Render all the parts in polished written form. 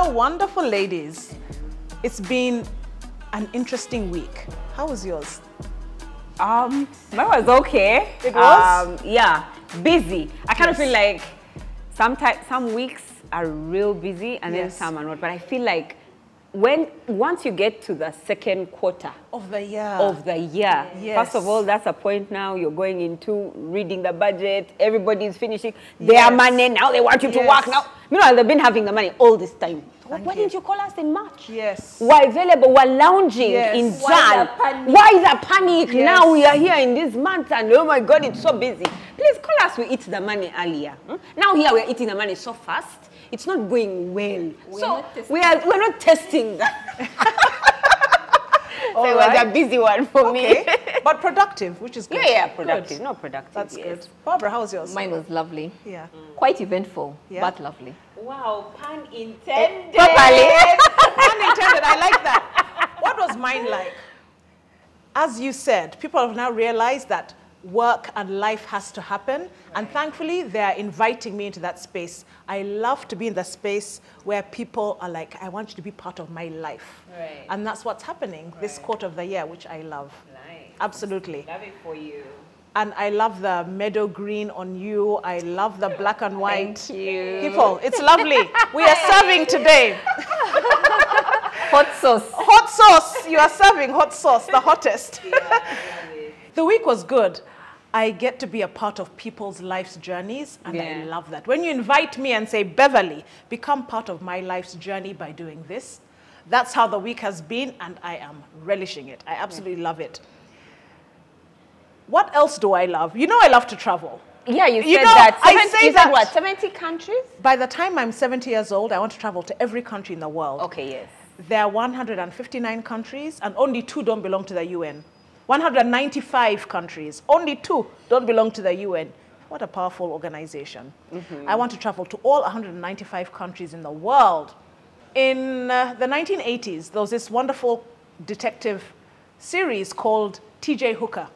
Well, wonderful ladies. It's been an interesting week. How was yours? Mine was okay. It was? Yeah, busy. I kind of feel like some weeks are real busy and then some are not. But I feel like once you get to the second quarter of the year, first of all, that's a point now you're going into reading the budget. Everybody's finishing their money now. They want you to work now. Meanwhile, they've been having the money all this time. Why didn't you call us in March? Yes. We're available. We're lounging in Jan. Why is the panic? Now we are here in this month and oh my God, it's so busy. Please call us. We eat the money earlier. Now here we're eating the money so fast. It's not going well. We're not testing that. So it was a busy one for me. But productive, which is good. Yeah, productive. Good. Not productive. That's good. Barbara, how was yours? Mine was lovely. Yeah. Quite eventful, but lovely. Wow, pun intended. Properly. Pun intended, I like that. What was mine like? As you said, people have now realized that work and life has to happen. And thankfully, they're inviting me into that space. I love to be in the space where people are like, I want you to be part of my life. Right. And that's what's happening this quarter of the year, which I love. Nice. Absolutely. Love it for you. And I love the meadow green on you. I love the black and white. Thank you. People, it's lovely. We are serving today. Hot sauce. Hot sauce. You are serving hot sauce, the hottest. The week was good. I get to be a part of people's life's journeys, and I love that. When you invite me and say, Beverly, become part of my life's journey by doing this, that's how the week has been, and I am relishing it. I absolutely love it. What else do I love? You know I love to travel. Yeah, you said that. I said what, 70 countries? By the time I'm 70 years old, I want to travel to every country in the world. Okay, yes. There are 159 countries, and only 2 don't belong to the UN. 195 countries, only 2 don't belong to the UN. What a powerful organization. I want to travel to all 195 countries in the world. In the 1980s, there was this wonderful detective series called T.J. Hooker.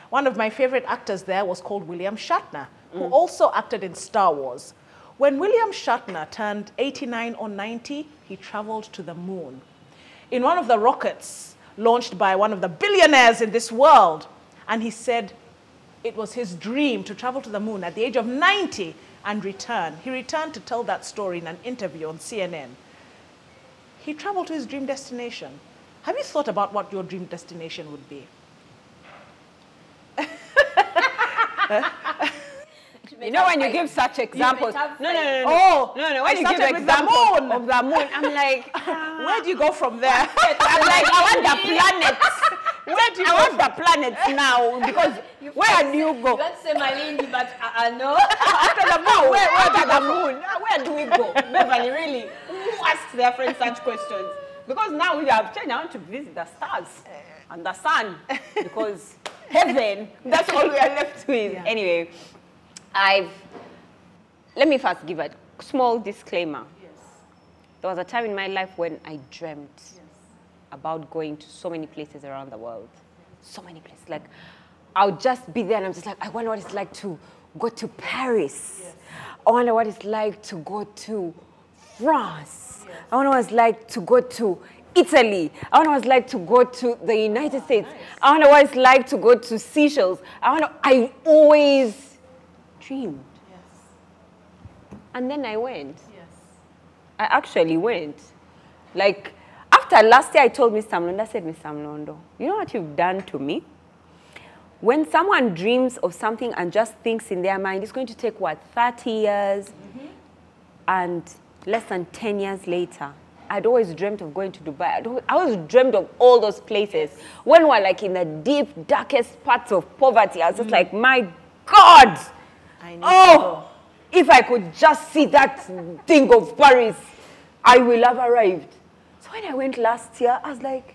One of my favorite actors there was called William Shatner, who also acted in Star Wars. When William Shatner turned 89 or 90, he traveled to the moon. In one of the rockets launched by one of the billionaires in this world. And he said it was his dream to travel to the moon at the age of 90 and return. He returned to tell that story in an interview on CNN. He traveled to his dream destination. Have you thought about what your dream destination would be? You know, when you give such examples, no, when you give examples of the moon, I'm like, where do you go from there? I'm like, I want the planets. I want the planets now, because where do you go? Let's say Malindi, but no. After the moon, where to the moon? Where do we go? Beverly, really? Who asks their friends such questions? Because now we have changed. I want to visit the stars and the sun, because heaven, that's all we are left with. Yeah. Anyway, let me first give a small disclaimer. Yes. There was a time in my life when I dreamt about going to so many places around the world. So many places. Like, I'll just be there and I'm just like, I wonder what it's like to go to Paris. Yes. I wonder what it's like to go to France. Yes. I wonder what it's like to go to Italy. I wonder what it's like to go to the United States. Nice. I wonder what it's like to go to Seychelles. I always dreamed. Yes. And then I went. Yes. I actually went. Like, after last year, I told Mr. Mlondo, I said, Mr. Mlondo, you know what you've done to me? When someone dreams of something and just thinks in their mind, it's going to take, what, 30 years? And less than 10 years later, I'd always dreamt of going to Dubai. I always dreamt of all those places. When we're like in the deep, darkest parts of poverty, I was just like, my God! If I could just see that thing of Paris, I will have arrived. So when I went last year, I was like,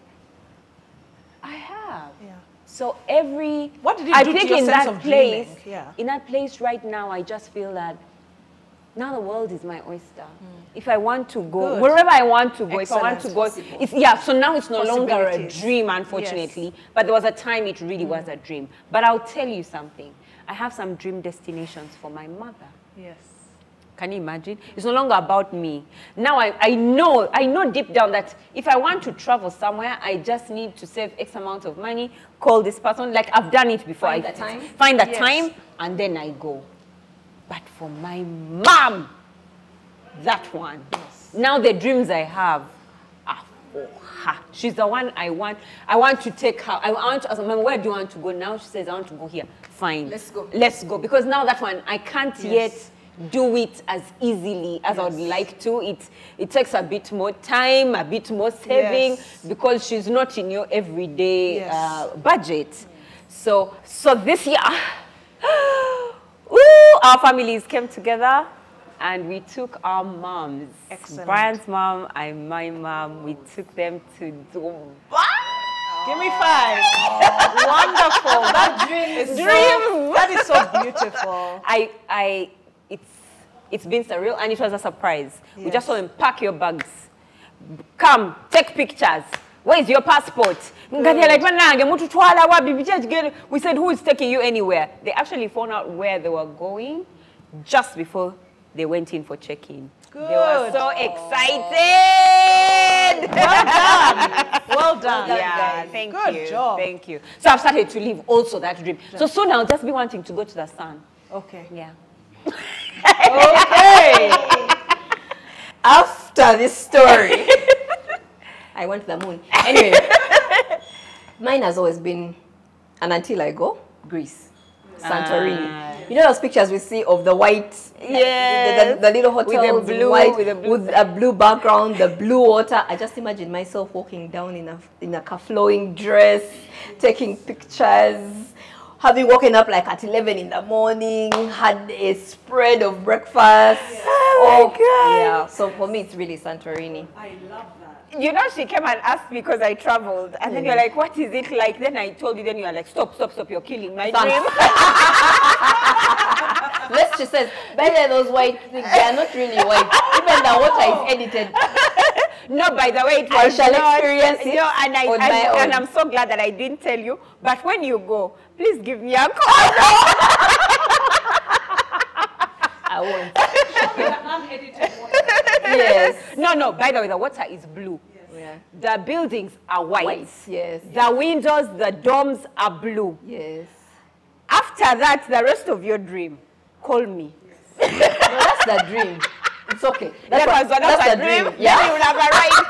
I have. Yeah. So what did it do to your sense of dreaming? In that place right now, I just feel that now the world is my oyster. If I want to go, wherever I want to go, if I want to go, so now it's no longer a dream, unfortunately. Yes. But there was a time it really was a dream. But I'll tell you something. I have some dream destinations for my mother. Yes. Can you imagine? It's no longer about me. Now I know deep down that if I want to travel somewhere, I just need to save X amount of money, call this person. Like I've done it before. Find the time, and then I go. But for my mom, that one. Yes. Now the dreams I have are for her. She's the one I want. I want to take her. I want to ask her, Mom, where do you want to go? Now she says, I want to go here. Fine. Let's go. Let's go. Because now that one, I can't yet do it as easily as I would like to. It takes a bit more time, a bit more saving, because she's not in your everyday budget. So this year, our families came together and we took our moms. Excellent. Brian's mom and my mom, we took them to Dubai. Give me 5. Wonderful. That dream is that is so beautiful. It's been surreal and it was a surprise. Yes. We just told them, pack your bags. Come, take pictures. Where is your passport? We said, who is taking you anywhere? They actually found out where they were going just before they went in for check-in. They were so excited. Well done. Well done. Yeah, thank you. Good job. Thank you. So I've started to live also that dream. So soon I'll just be wanting to go to the sun. Okay. Yeah. Okay. After this story, I went to the moon. Anyway, mine has always been, and until I go, Greece. Santorini. You know those pictures we see of the white, the little hotel with the blue, white, with a blue background, the blue water. I just imagine myself walking down in a flowing dress, taking pictures, having woken up like at 11 in the morning, had a spread of breakfast. Oh my God. Yeah, so for me it's really Santorini. I love that. You know, she came and asked me because I traveled. And then you're like, what is it like? Then I told you, then you're like, stop, you're killing my dream. She says, by the way, those white things, they are not really white. Even the water is edited. No, by the way, it was I shall experience it. No, and I'm so glad that I didn't tell you. But when you go, please give me a call. I won't. Unedited water. Yes. No, by the way, the water is blue. Yes. Yeah. The buildings are white. Yes. The windows, the domes are blue. Yes. After that, the rest of your dream, call me. Yes. No, that's the dream. It's okay. That's the dream. Yeah. You will have arrived.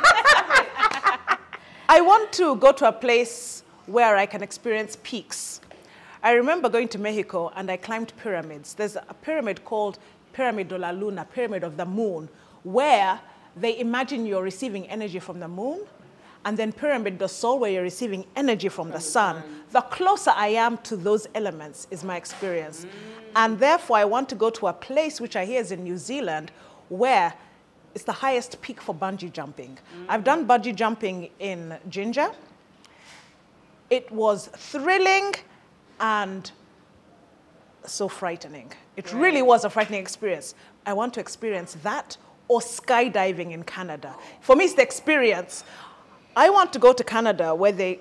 I want to go to a place where I can experience peaks. I remember going to Mexico and I climbed pyramids. There's a pyramid called Pyramid de la Luna, Pyramid of the Moon, where they imagine you're receiving energy from the moon, and then Pyramid del Sol, where you're receiving energy from the sun. The closer I am to those elements is my experience. And therefore, I want to go to a place which I hear is in New Zealand, where it's the highest peak for bungee jumping. I've done bungee jumping in Ginger. It was thrilling and so frightening. It really was a frightening experience. I want to experience that, or skydiving in Canada. For me, it's the experience. I want to go to Canada where they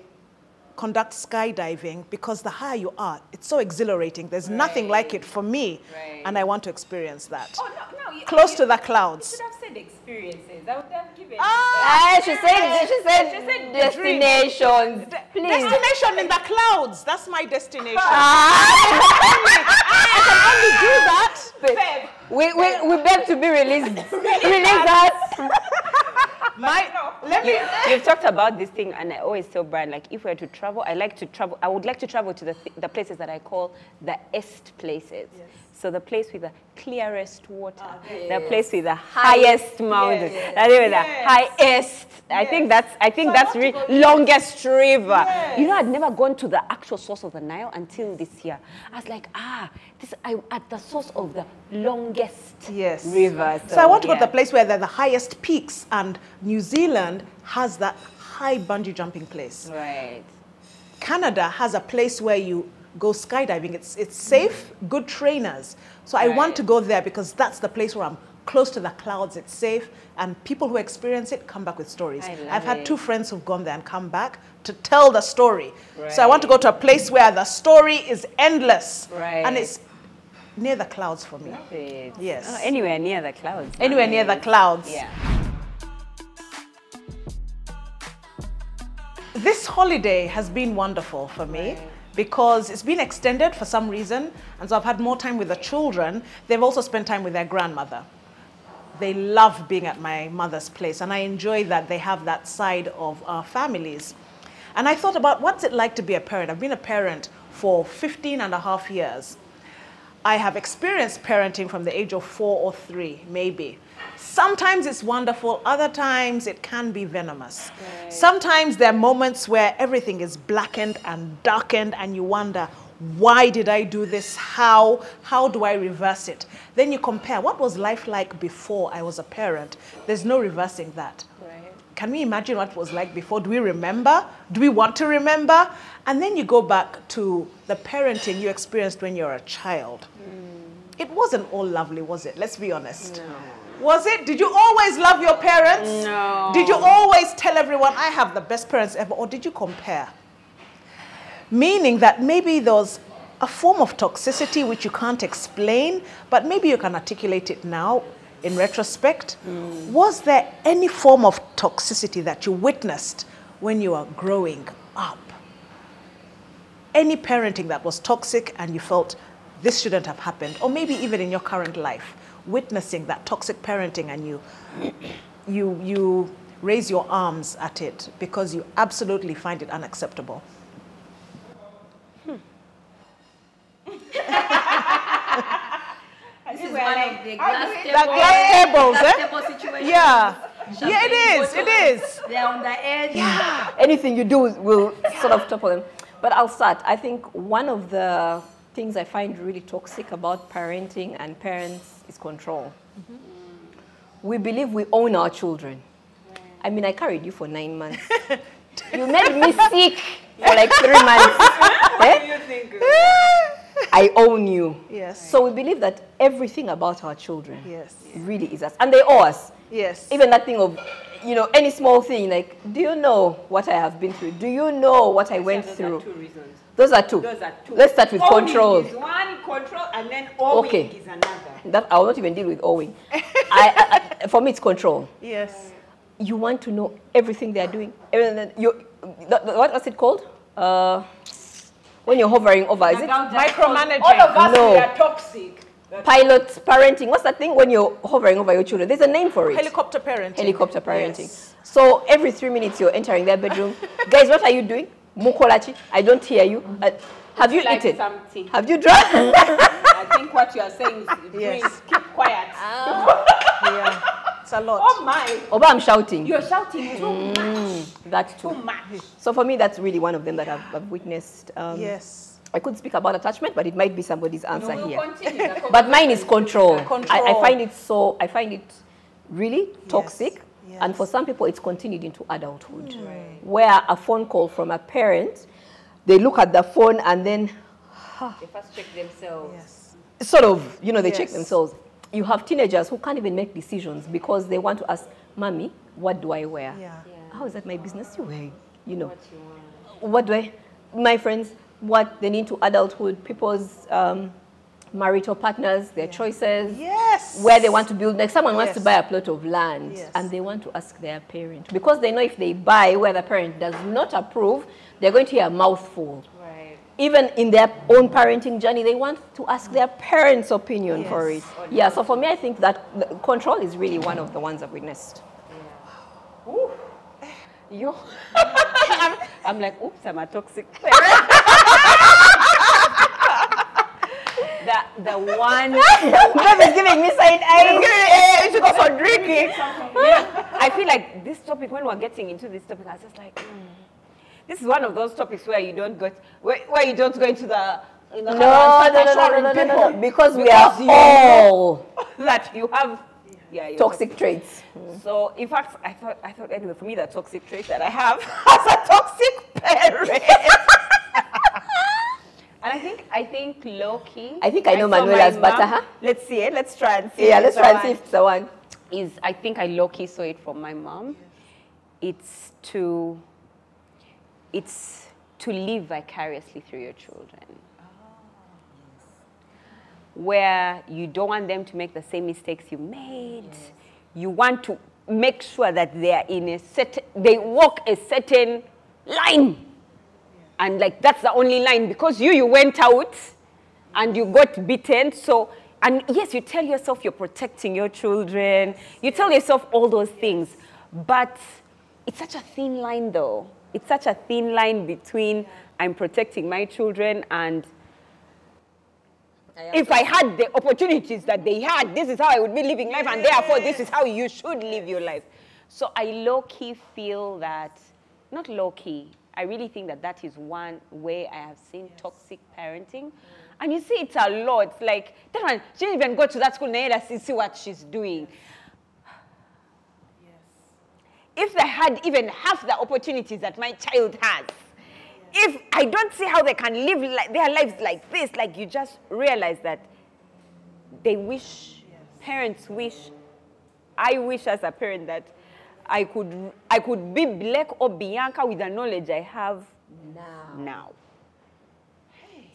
conduct skydiving, because the higher you are, it's so exhilarating. There's nothing like it for me, and I want to experience that. Oh, no, close to the clouds. You should have said experiences. I would have given. She said destinations. Destination in the clouds. That's my destination. I can only do that. We beg to be released. Release us. You've talked about this thing, and I always tell Brian, like, if we were to travel, I would like to travel to the places that I call the est places. Yes. So the place with the clearest water, the place with the highest mountains, the highest. I think that's really longest river. Yes. You know, I'd never gone to the actual source of the Nile until this year. I was like, I'm at the source of the longest river. So I want to go to the place where there are the highest peaks, and New Zealand has that high bungee jumping place. Right. Canada has a place where you go skydiving. It's safe, good trainers. So I want to go there because that's the place where I'm close to the clouds, it's safe, and people who experience it come back with stories. I've had 2 friends who've gone there and come back to tell the story. So I want to go to a place where the story is endless. And it's near the clouds for me. Yes. Oh, anywhere near the clouds. Anywhere near the clouds. Yeah. This holiday has been wonderful for me because it's been extended for some reason, and so I've had more time with the children. They've also spent time with their grandmother. They love being at my mother's place, and I enjoy that they have that side of our families. And I thought about what's it like to be a parent. I've been a parent for 15.5 years. I have experienced parenting from the age of 4 or 3, maybe. Sometimes it's wonderful, other times it can be venomous. Right. Sometimes there are moments where everything is blackened and darkened and you wonder, why did I do this? How do I reverse it? Then you compare, what was life like before I was a parent? There's no reversing that. Right. Can we imagine what it was like before? Do we remember? Do we want to remember? And then you go back to the parenting you experienced when you were a child. It wasn't all lovely, was it? Let's be honest. No. Was it? Did you always love your parents? No. Did you always tell everyone, I have the best parents ever? Or did you compare? Meaning that maybe there was a form of toxicity which you can't explain, but maybe you can articulate it now in retrospect. Was there any form of toxicity that you witnessed when you were growing up? Any parenting that was toxic and you felt this shouldn't have happened, or maybe even in your current life, witnessing that toxic parenting and you raise your arms at it because you absolutely find it unacceptable. This is one of the glass tables, situations. Yeah. Yeah, it is. They're on the edge. Yeah. Anything you do will sort of topple them. But I'll start. I think one of the things I find really toxic about parenting and parents is control. We believe we own our children. I mean, I carried you for 9 months. You made me sick for like 3 months. What do you think? I own you. Yes. So we believe that everything about our children really is us. And they owe us. Yes. Even that thing of, you know, any small thing, like, do you know what I have been through? Do you know what I went through? Those are 2 reasons. Those are 2. Those are 2. Let's start with control. Owing is one, control, and then owing is another. That I will not even deal with owing. For me, it's control. Yes. You want to know everything they are doing. What's it called? When you're hovering over, is it? Micromanaging. All of us, we are toxic. Pilot parenting. What's that thing when you're hovering over your children? There's a name for it. Helicopter parenting. Helicopter parenting. Yes. So every 3 minutes you're entering their bedroom. Guys, what are you doing? Mukolachi, I don't hear you. Have you eaten? Something? Have you drunk? I think what you are saying is keep quiet. Yeah. It's a lot. Oh my. Oba, I'm shouting. You're shouting too much. That's too much. So for me, that's really one of them that I've witnessed. Yes. I could speak about attachment, but it might be somebody's answer we'll here. Continue. But mine is control. Control. I find it really toxic. Yes. And for some people, it's continued into adulthood. Where a phone call from a parent, they look at the phone and then they first check themselves. Yes. Sort of, you know, they check themselves. You have teenagers who can't even make decisions because they want to ask, Mommy, what do I wear? How is that my business? You wear, you know. What do I, my friends, what they need to adulthood, people's marital partners, their choices, where they want to build. Like someone wants to buy a plot of land and they want to ask their parent. Because they know if they buy where the parent does not approve, they're going to hear a mouthful. Right. Even in their own parenting journey, they want to ask their parents' opinion for it. Yeah, so for me, I think that control is really one of the ones I've witnessed. Yeah. Ooh. You. I'm like, oops, I'm a toxic parent. The one Baby's giving me side eye. You should go for drinking. Yeah. I feel like this topic, when we're getting into this topic, I was just like, this is one of those topics where you don't go where you don't go into the no, because we are all that you have toxic traits. So in fact, I thought anyway, for me, the toxic trait that I have as a toxic parent. And I think low-key. I think I know Manuela's better. Let's see it. Let's try and see. Yeah, let's try and see if it's the one. I think I low-key saw it from my mom. It's to live vicariously through your children. where you don't want them to make the same mistakes you made. You want to make sure that they are in a certain, they walk a certain line. And like, that's the only line, because you went out and you got beaten. So, and yes, you tell yourself you're protecting your children. You tell yourself all those things. But it's such a thin line though. It's such a thin line between I'm protecting my children and if I had the opportunities that they had, this is how I would be living life, and therefore this is how you should live your life. So I low-key feel that, not low-key, I really think that that is one way I have seen toxic parenting. And you see it's a lot. Like, that one, she didn't even go to that school, Naila, see what she's doing. If they had even half the opportunities that my child has, if I don't see how they can live their lives like this, like you just realize that they wish, parents wish, I wish as a parent that I could be Black or Bianca with the knowledge I have now.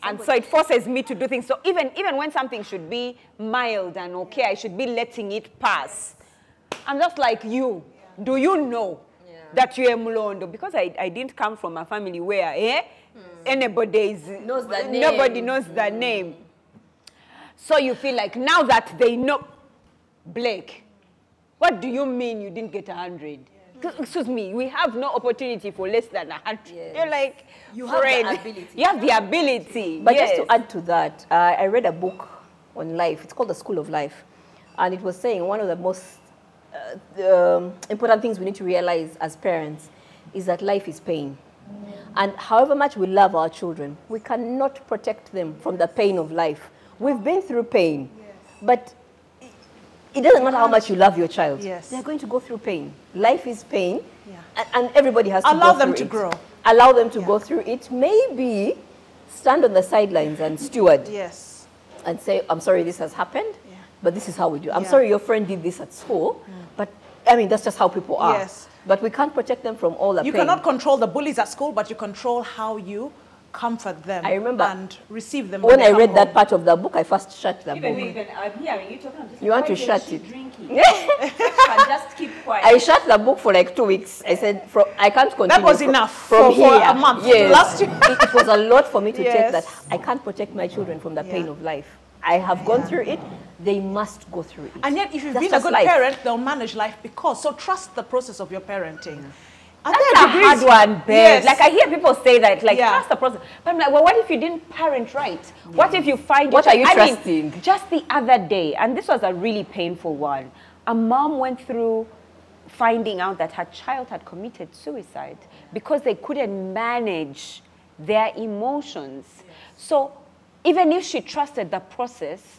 And so it forces me to do things. So even when something should be mild and okay, I should be letting it pass. I'm just like you. Do you know that you are Mulondo? Because I didn't come from a family where nobody knows the name. So you feel like now that they know, Blake, what do you mean you didn't get 100? Excuse me, we have no opportunity for less than 100. You're like, you have the ability. You have the ability. But just to add to that, I read a book on life. It's called The School of Life. And it was saying one of the most important things we need to realize as parents is that life is pain. And however much we love our children, we cannot protect them from the pain of life. We've been through pain, but it doesn't matter how much you love your child. They're going to go through pain. Life is pain, and everybody has to go through it. Allow them to grow. Allow them to go through it. Maybe stand on the sidelines and steward. And say, I'm sorry this has happened, but this is how we do. I'm sorry your friend did this at school, but I mean, that's just how people are. But we can't protect them from all the pain. You cannot control the bullies at school, but you control how you comfort them. I remember and receive them when I read that part of the book, I first shut the book. I'm hearing you talking. You want to shut it? Just keep quiet. I shut the book for like 2 weeks. I said, I can't continue. That was enough from for a month. Last year. It was a lot for me to take that. I can't protect my children from the pain of life. I have gone through it. They must go through it. And yet, if you've been a good parent, they'll manage life because. So trust the process of your parenting. That's a hard one, babe. Like, I hear people say that, like, trust the process. But I'm like, well, what if you didn't parent right? What if you find... What are you trusting? Just the other day, and this was a really painful one, a mom went through finding out that her child had committed suicide because they couldn't manage their emotions. So even if she trusted the process,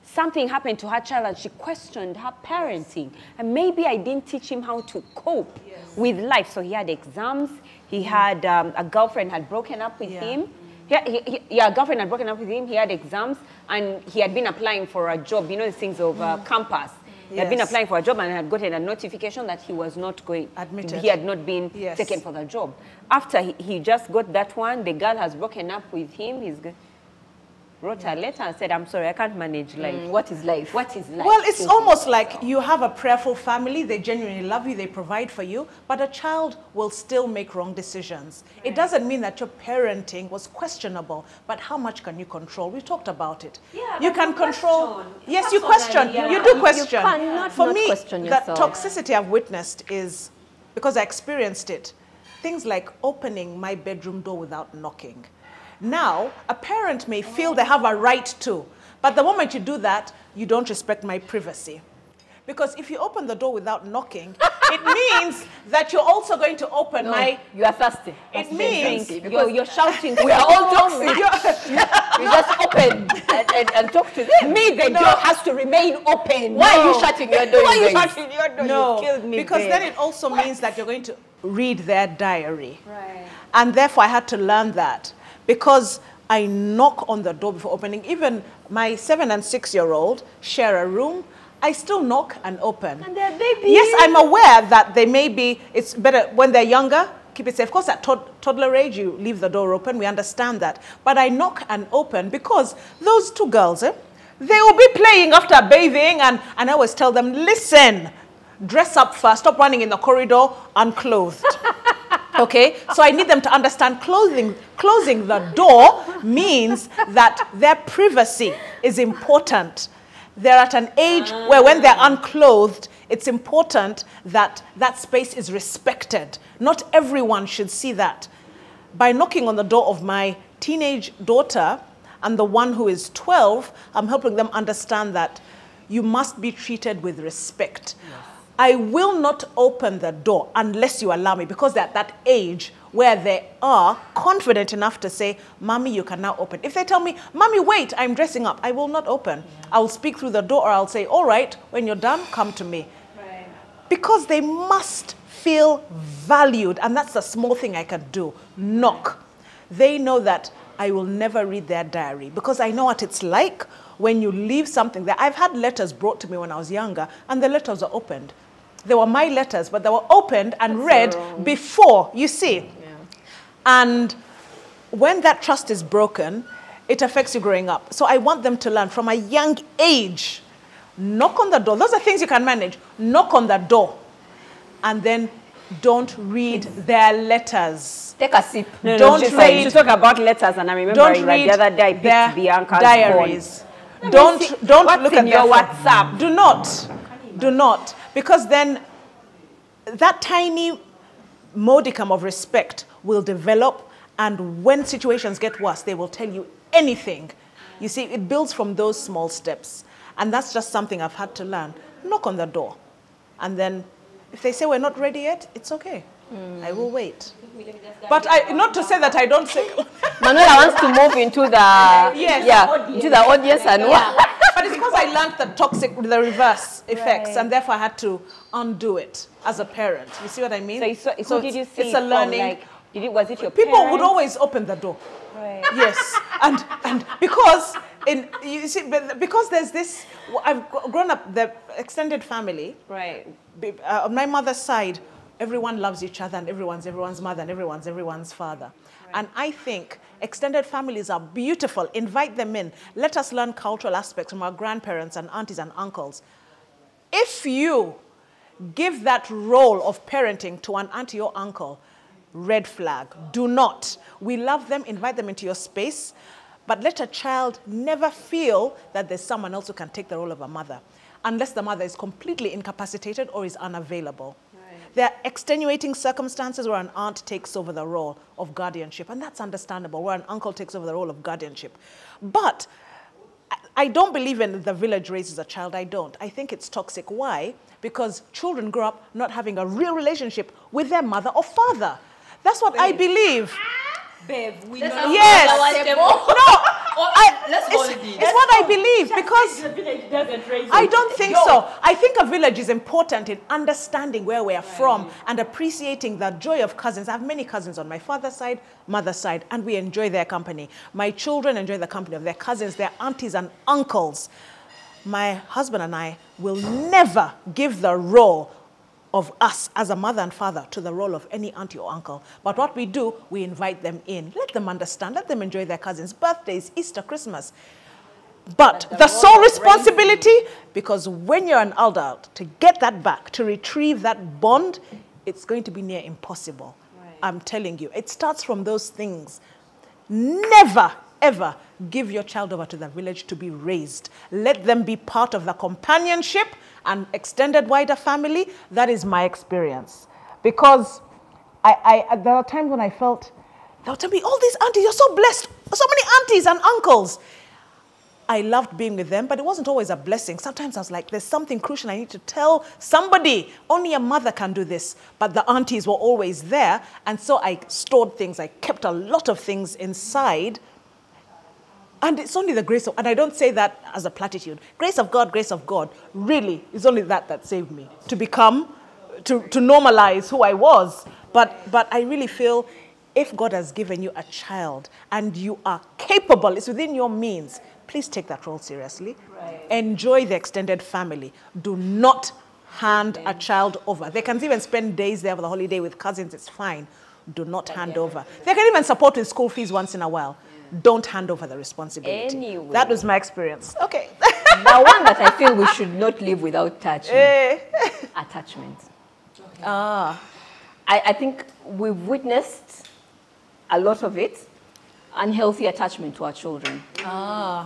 something happened to her child and she questioned her parenting. And maybe I didn't teach him how to cope with life. So he had exams. He had a girlfriend had broken up with him. A girlfriend had broken up with him. He had exams and he had been applying for a job. You know the things of campus. He had been applying for a job and had gotten a notification that he was not going, he had not been taken for the job. After he just got that one, the girl has broken up with him. He's wrote a letter and said, I'm sorry, I can't manage life. What is life? What is life? Well, it's almost like you have a prayerful family, they genuinely love you, they provide for you, but a child will still make wrong decisions. It doesn't mean that your parenting was questionable, but how much can you control? We talked about it. You can control. Yes, you question. You do question. For me, the toxicity I've witnessed is, because I experienced it, things like opening my bedroom door without knocking. Now, a parent may feel they have a right to, but the moment you do that, you don't respect my privacy. Because if you open the door without knocking, it means that you're also going to open You are thirsty. It means you're shouting. We are all toxic. You just open and talk to them. The door has to remain open. Why are you shutting your door? Why are you shutting your door? No, you killed me, because then it also means that you're going to read their diary. And therefore, I had to learn that. Because I knock on the door before opening. Even my 7- and 6-year-old share a room. I still knock and open. And they're babies. Yes, I'm aware that they may be, it's better when they're younger, keep it safe. Of course, at toddler age, you leave the door open. We understand that. But I knock and open because those two girls, They will be playing after bathing, and I always tell them, listen, dress up first, stop running in the corridor unclothed. Okay, so I need them to understand closing the door means that their privacy is important. They're at an age where when they're unclothed, it's important that that space is respected. Not everyone should see that. By knocking on the door of my teenage daughter and the one who is 12, I'm helping them understand that you must be treated with respect. Yes. I will not open the door unless you allow me, because they're at that age where they are confident enough to say, Mommy, you can now open. If they tell me, Mommy, wait, I'm dressing up, I will not open. Yeah. I'll speak through the door, or I'll say, all right, when you're done, come to me. Right. Because they must feel valued, and that's the small thing I can do. Knock. They know that I will never read their diary, because I know what it's like when you leave something there. I've had letters brought to me when I was younger, and the letters are opened. They were my letters, but they were opened and read before, you see. Yeah. And when that trust is broken, it affects you growing up. So I want them to learn from a young age. Knock on the door. Those are things you can manage. Knock on the door. And then don't read their letters. Take a sip. No, don't read. You talk about letters, and I remember like the other day I picked Bianca's diaries. Don't look at your WhatsApp. Do not. Do not. Because then that tiny modicum of respect will develop, and when situations get worse, they will tell you anything. You see, it builds from those small steps. And that's just something I've had to learn. Knock on the door. And then if they say we're not ready yet, it's okay. I will wait. But not to say that I don't say... Manuela wants to move into the, into the audience and But it's because I learned the reverse effects, and therefore I had to undo it as a parent. You see what I mean? So did you see it's a learning. Like, was it your people parents? would always open the door. Right. Yes, and because you see, because there's this. I've grown up the extended family. Right. On my mother's side, everyone loves each other, and everyone's mother, and everyone's father. Right. And I think extended families are beautiful. Invite them in. Let us learn cultural aspects from our grandparents and aunties and uncles. If you give that role of parenting to an auntie or uncle, red flag. Do not. We love them, invite them into your space, but let a child never feel that there's someone else who can take the role of a mother, unless the mother is completely incapacitated or is unavailable. There are extenuating circumstances where an aunt takes over the role of guardianship, and that's understandable, where an uncle takes over the role of guardianship. But I don't believe in the village raises a child. I don't. I think it's toxic. Why? Because children grow up not having a real relationship with their mother or father. That's what I believe. Babe, we know. Yes. It's what I believe, because I don't think so. I think a village is important in understanding where we are from and appreciating the joy of cousins. I have many cousins on my father's side, mother's side, and we enjoy their company. My children enjoy the company of their cousins, their aunties and uncles. My husband and I will never give the role of us as a mother and father to the role of any auntie or uncle. But what we do, we invite them in. Let them understand. Let them enjoy their cousins' birthdays, Easter, Christmas. But the sole responsibility, because when you're an adult, to get that back, to retrieve that bond, it's going to be near impossible. Right. I'm telling you. It starts from those things. Never, ever give your child over to the village to be raised. Let them be part of the companionship and extended wider family. That is my experience. Because there are times when I felt, they'll tell me, all these aunties, you're so blessed. So many aunties and uncles. I loved being with them, but it wasn't always a blessing. Sometimes I was like, there's something crucial I need to tell somebody. Only a mother can do this. But the aunties were always there. And so I stored things. I kept a lot of things inside. And it's only the grace of, and I don't say that as a platitude. Grace of God, really, is only that saved me. To become, to normalize who I was. But I really feel if God has given you a child and you are capable, it's within your means, please take that role seriously. Right. Enjoy the extended family. Do not hand a child over. They can even spend days there for the holiday with cousins, it's fine. Do not hand over. They can even support with school fees once in a while. Don't hand over the responsibility. Anyway. That was my experience. Okay. The one that I feel we should not live without touching. Attachment. I think we've witnessed a lot of it, unhealthy attachment to our children.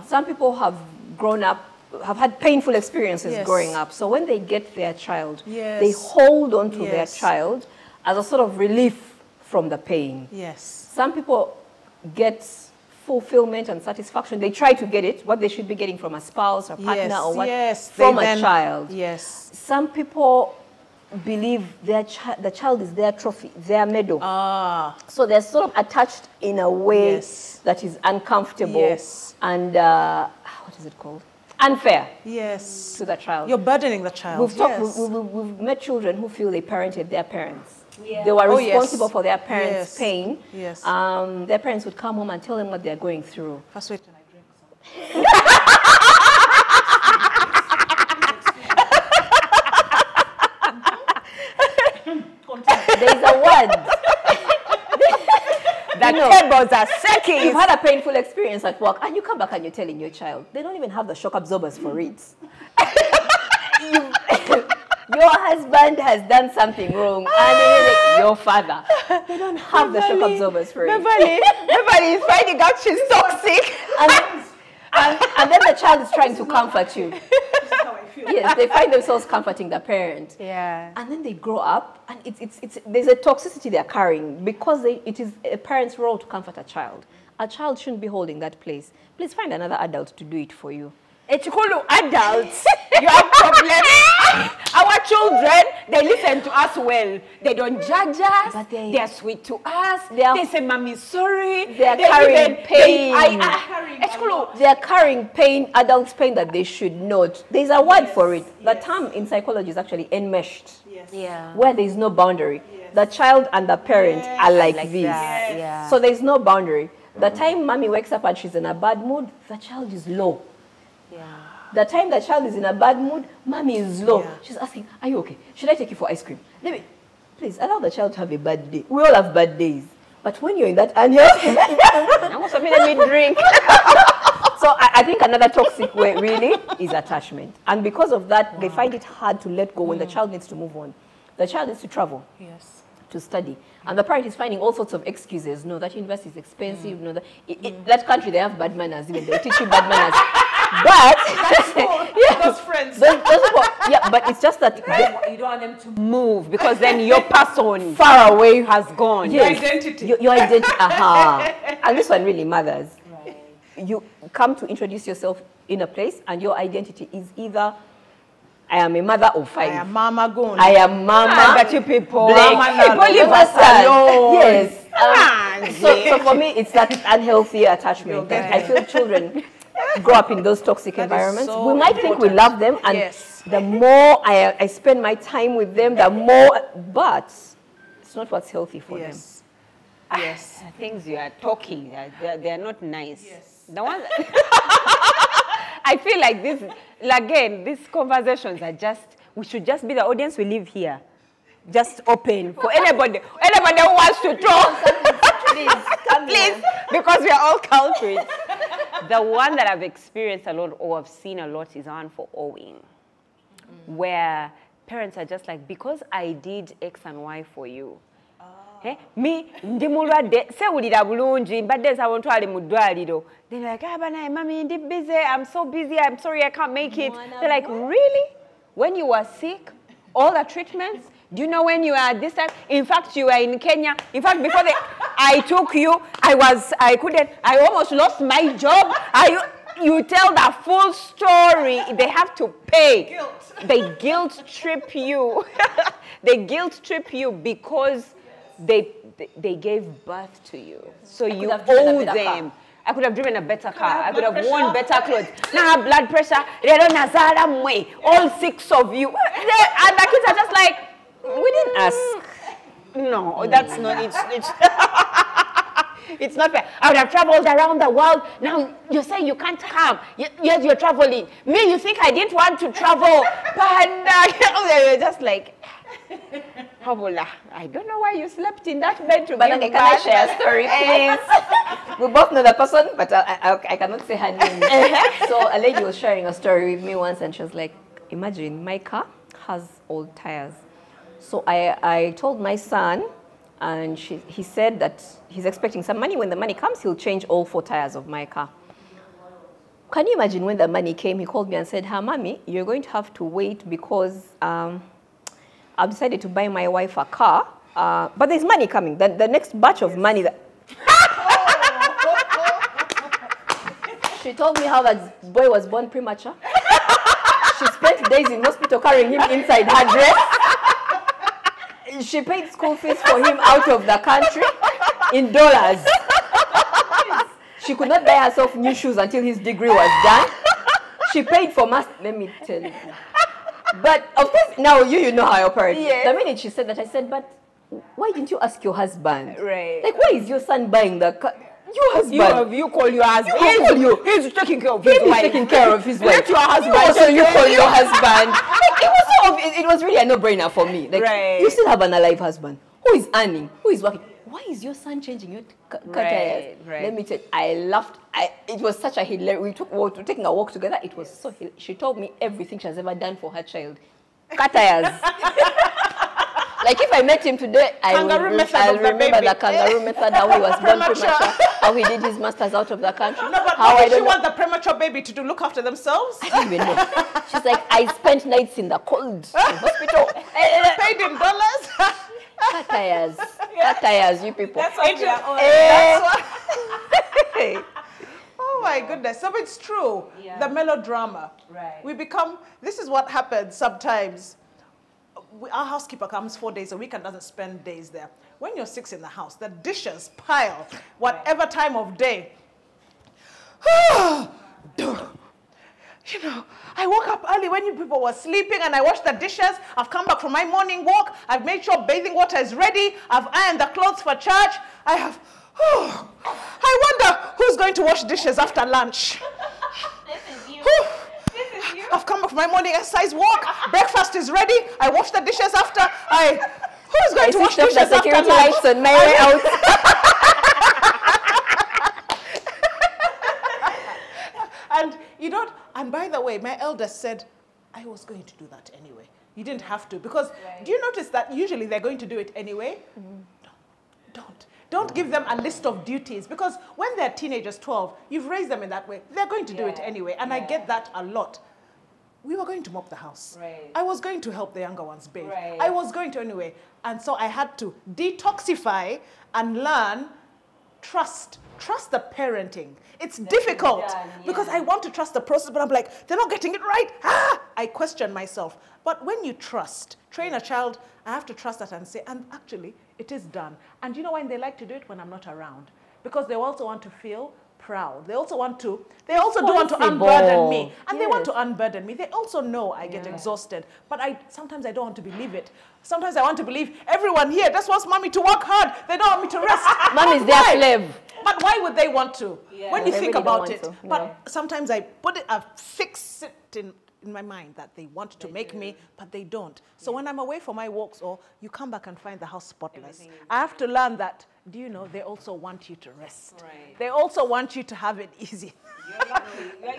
Some people have grown up, have had painful experiences growing up. So when they get their child, they hold on to their child as a sort of relief from the pain. Some people get fulfillment and satisfaction. They try to get it, what they should be getting from a spouse or partner or what, from a child. Some people believe the child is their trophy, their medal. So they're sort of attached in a way that is uncomfortable and, what is it called? Unfair to the child. You're burdening the child. We've met children who feel they parented their parents. They were responsible for their parents' pain. Their parents would come home and tell them what they're going through. First, wait till I drink some. There's a word. The tables are shaking. You've had a painful experience at work and you come back and you're telling your child, they don't even have the shock absorbers for it. Your husband has done something wrong and like, your father, they don't have the shock absorbers for it. Beverley is finding out she's toxic. And then the child is trying to comfort you. Yes, they find themselves comforting the parent. And then they grow up, and there's a toxicity they're carrying because it is a parent's role to comfort a child. A child shouldn't be holding that place. Please find another adult to do it for you. Adults, you have problems. Our children, they listen to us well. They don't judge us. But they are sweet to us. They say, "Mommy, sorry." They are carrying pain. They are carrying pain, adults' pain that they should not. There's a word for it. The term in psychology is actually enmeshed. Where there is no boundary. The child and the parent are like this. So there's no boundary. The time mommy wakes up and she's in a bad mood, the child is low. The time the child is in a bad mood, mommy is low. She's asking, "Are you okay? Should I take you for ice cream?" Please allow the child to have a bad day. We all have bad days. But when you're in that unhealthy, I want something let me drink. So I think another toxic way really is attachment. And because of that, they find it hard to let go when the child needs to move on. The child needs to travel. To study. And the parent is finding all sorts of excuses. No, that university is expensive. No, that country, they have bad manners. Even they teach you bad manners. But those friends. But it's just that you don't want them to move because then your person far away has gone. Your identity. Your identity. And this one really matters. You come to introduce yourself in a place, and your identity is either I am a mother of 5. I am Mama Gone. I am Mama. But you people, leave us alone. Yes. So for me, it's that unhealthy attachment that I feel children grow up in those toxic environments. We might think we love them, and the more I spend my time with them, the more, but it's not what's healthy for them. The things you are talking, they are not nice. The one I feel like this, again, these conversations are just, we should just be the audience we live here. Just open for anybody who wants to talk. Please, because we are all culprits. The one that I've experienced a lot or I've seen a lot is one for owing. Where parents are just like, because I did X and Y for you. Me, ndi mulwadde, sewulira bulungi, mbadde sawontwale mu ddwaliro. They're like, bana, mommy, ndi busy, I'm so busy, I'm sorry, I can't make it. They're like, really? When you were sick, all the treatments, do you know when you were this time? In fact, you were in Kenya. In fact, before I took you, I almost lost my job. You tell the full story. They have to pay. They guilt trip you. They guilt trip you because they gave birth to you. So you owe them. I could have driven a better car. I could have worn better clothes. Now blood pressure. All 6 of you. And the kids are just like, we didn't ask. No, that's not it. It's not fair. I would have traveled around the world. Now you say you can't come. Yes, you're traveling. Me, you think I didn't want to travel. But they're just like, Habula, I don't know why you slept in that bed to But okay, can I share a story, please? We both know the person, but I cannot say her name. So a lady was sharing a story with me once, and she was like, imagine my car has old tires. So I told my son, and he said that he's expecting some money. When the money comes, he'll change all 4 tires of my car. Can you imagine when the money came, he called me and said, Mommy, you're going to have to wait because I've decided to buy my wife a car, but there's money coming. The next batch of money that... She told me how that boy was born premature. She spent days in hospital carrying him inside her dress. She paid school fees for him out of the country in dollars. She could not buy herself new shoes until his degree was done. She paid for let me tell you. But of course, now you know how I operate. Yes. The minute she said that, I said, but why didn't you ask your husband? Right. Like, why is your son buying the car? Your husband. You call your husband. He's taking care of his wife. He's taking care of his wife. Let your husband. Also, you call your husband. Like, it was really a no-brainer for me. Like, you still have an alive husband who is earning, who is working. Why is your son changing your tires? Right. Let me tell you, I laughed. It was such a hilarious. We were taking a walk together. It was so hilarious. She told me everything she has ever done for her child. Cut tires. Like if I met him today, I'll remember the kangaroo method, how he was born premature, how he did his masters out of the country. No, but how what did she want the premature baby to do? Look after themselves? I don't even know. She's like, I spent nights in the cold in hospital. Paid in dollars? Cut tires. Cut tires, you people. That's what we are all. That's what. Oh my goodness. So it's true. Yeah. The melodrama. Right. We become, this is what happens sometimes. Our housekeeper comes 4 days a week and doesn't spend days there. When you're 6 in the house, the dishes pile, whatever time of day. You know, I woke up early when you people were sleeping and I washed the dishes. I've come back from my morning walk. I've made sure bathing water is ready. I've ironed the clothes for church. I wonder who's going to wash dishes after lunch. This is you. I've come back from my morning exercise walk. Breakfast is ready. I wash the dishes after. Who's going to wash dishes after lunch? Lights on my way out. And you don't. And by the way, my eldest said, I was going to do that anyway. You didn't have to. Because do you notice that usually they're going to do it anyway? Don't give them a list of duties. Because when they're teenagers, 12, you've raised them in that way. They're going to do it anyway. And I get that a lot. We were going to mop the house. Right. I was going to help the younger ones bathe. Right. I was going to anyway. And so I had to detoxify and learn trust the parenting. It's difficult because I want to trust the process, but I'm like, they're not getting it right. I question myself. But when you train a child, I have to trust that and say, and actually, it is done. And you know when they like to do it? When I'm not around. Because they also want to feel proud. They also do want to unburden me. And they want to unburden me. They also know I get exhausted. But sometimes I don't want to believe it. Sometimes I want to believe everyone here just wants mommy to work hard. They don't want me to rest. Mommy's their slave. But why would they want to? Yeah. When you think about it. But sometimes I fix it in my mind that they want to make me, but they don't. So when I'm away for my walks or you come back and find the house spotless, I have to learn that, do you know, they also want you to rest. Right. They also want you to have it easy.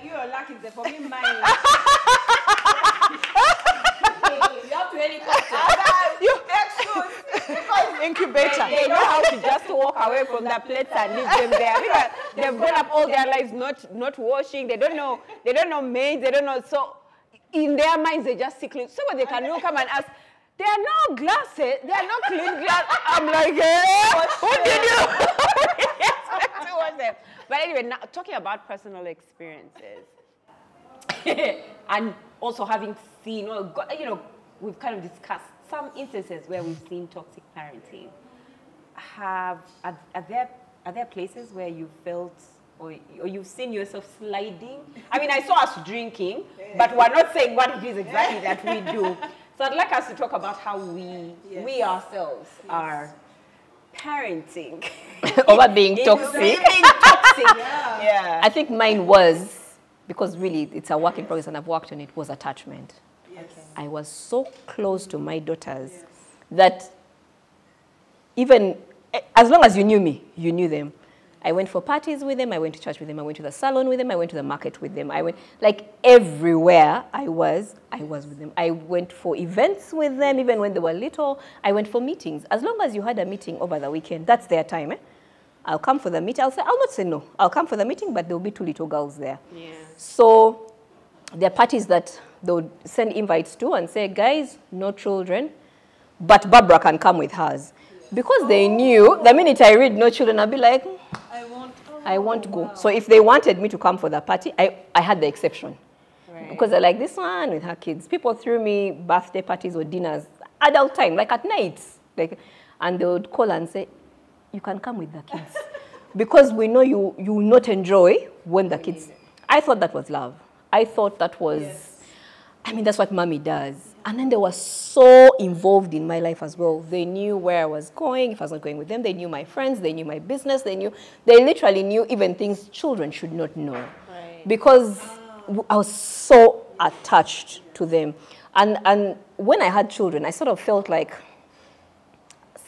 You're lucky. For me, mine. You have to helicopter. Incubator. They know how to just walk away from the plates and leave them there. Because they've grown up all their lives not washing. They don't know maids. They don't know. So in their minds, they just see clean. So they can come and ask, there are no glasses. There are no clean glasses. I'm like, what did you? But anyway, now, talking about personal experiences and also having seen, we've kind of discussed some instances where we've seen toxic parenting. Are there places where you felt or you've seen yourself sliding? I mean, I saw us drinking, but we're not saying what it is exactly that we do. So I'd like us to talk about how we ourselves are parenting. Over being toxic. Yeah. I think mine was, because really it's a work in progress and I've worked on it, was attachment. I was so close to my daughters that even as long as you knew me, you knew them. I went for parties with them, I went to church with them, I went to the salon with them, I went to the market with them. I went, like, everywhere I was with them. I went for events with them, even when they were little. I went for meetings. As long as you had a meeting over the weekend, that's their time, eh? I'll come for the meeting. I'll not say no. I'll come for the meeting, but there'll be 2 little girls there. Yeah. So there are parties that they'll send invites to and say, guys, no children, but Barbara can come with hers. Because they knew, the minute I read no children, I'll be like, I won't go. Wow. So if they wanted me to come for the party, I had the exception. Right. Because I like this one with her kids. People threw me birthday parties or dinners, adult time, like at night. Like, and they would call and say, you can come with the kids. Because we know you will not enjoy when the kids... I thought that was love. I thought that was... I mean, that's what mommy does. And then they were so involved in my life as well. They knew where I was going. If I was not going with them, they knew my friends. They knew my business. They literally knew even things children should not know. Right. Because I was so attached to them. And when I had children, I sort of felt like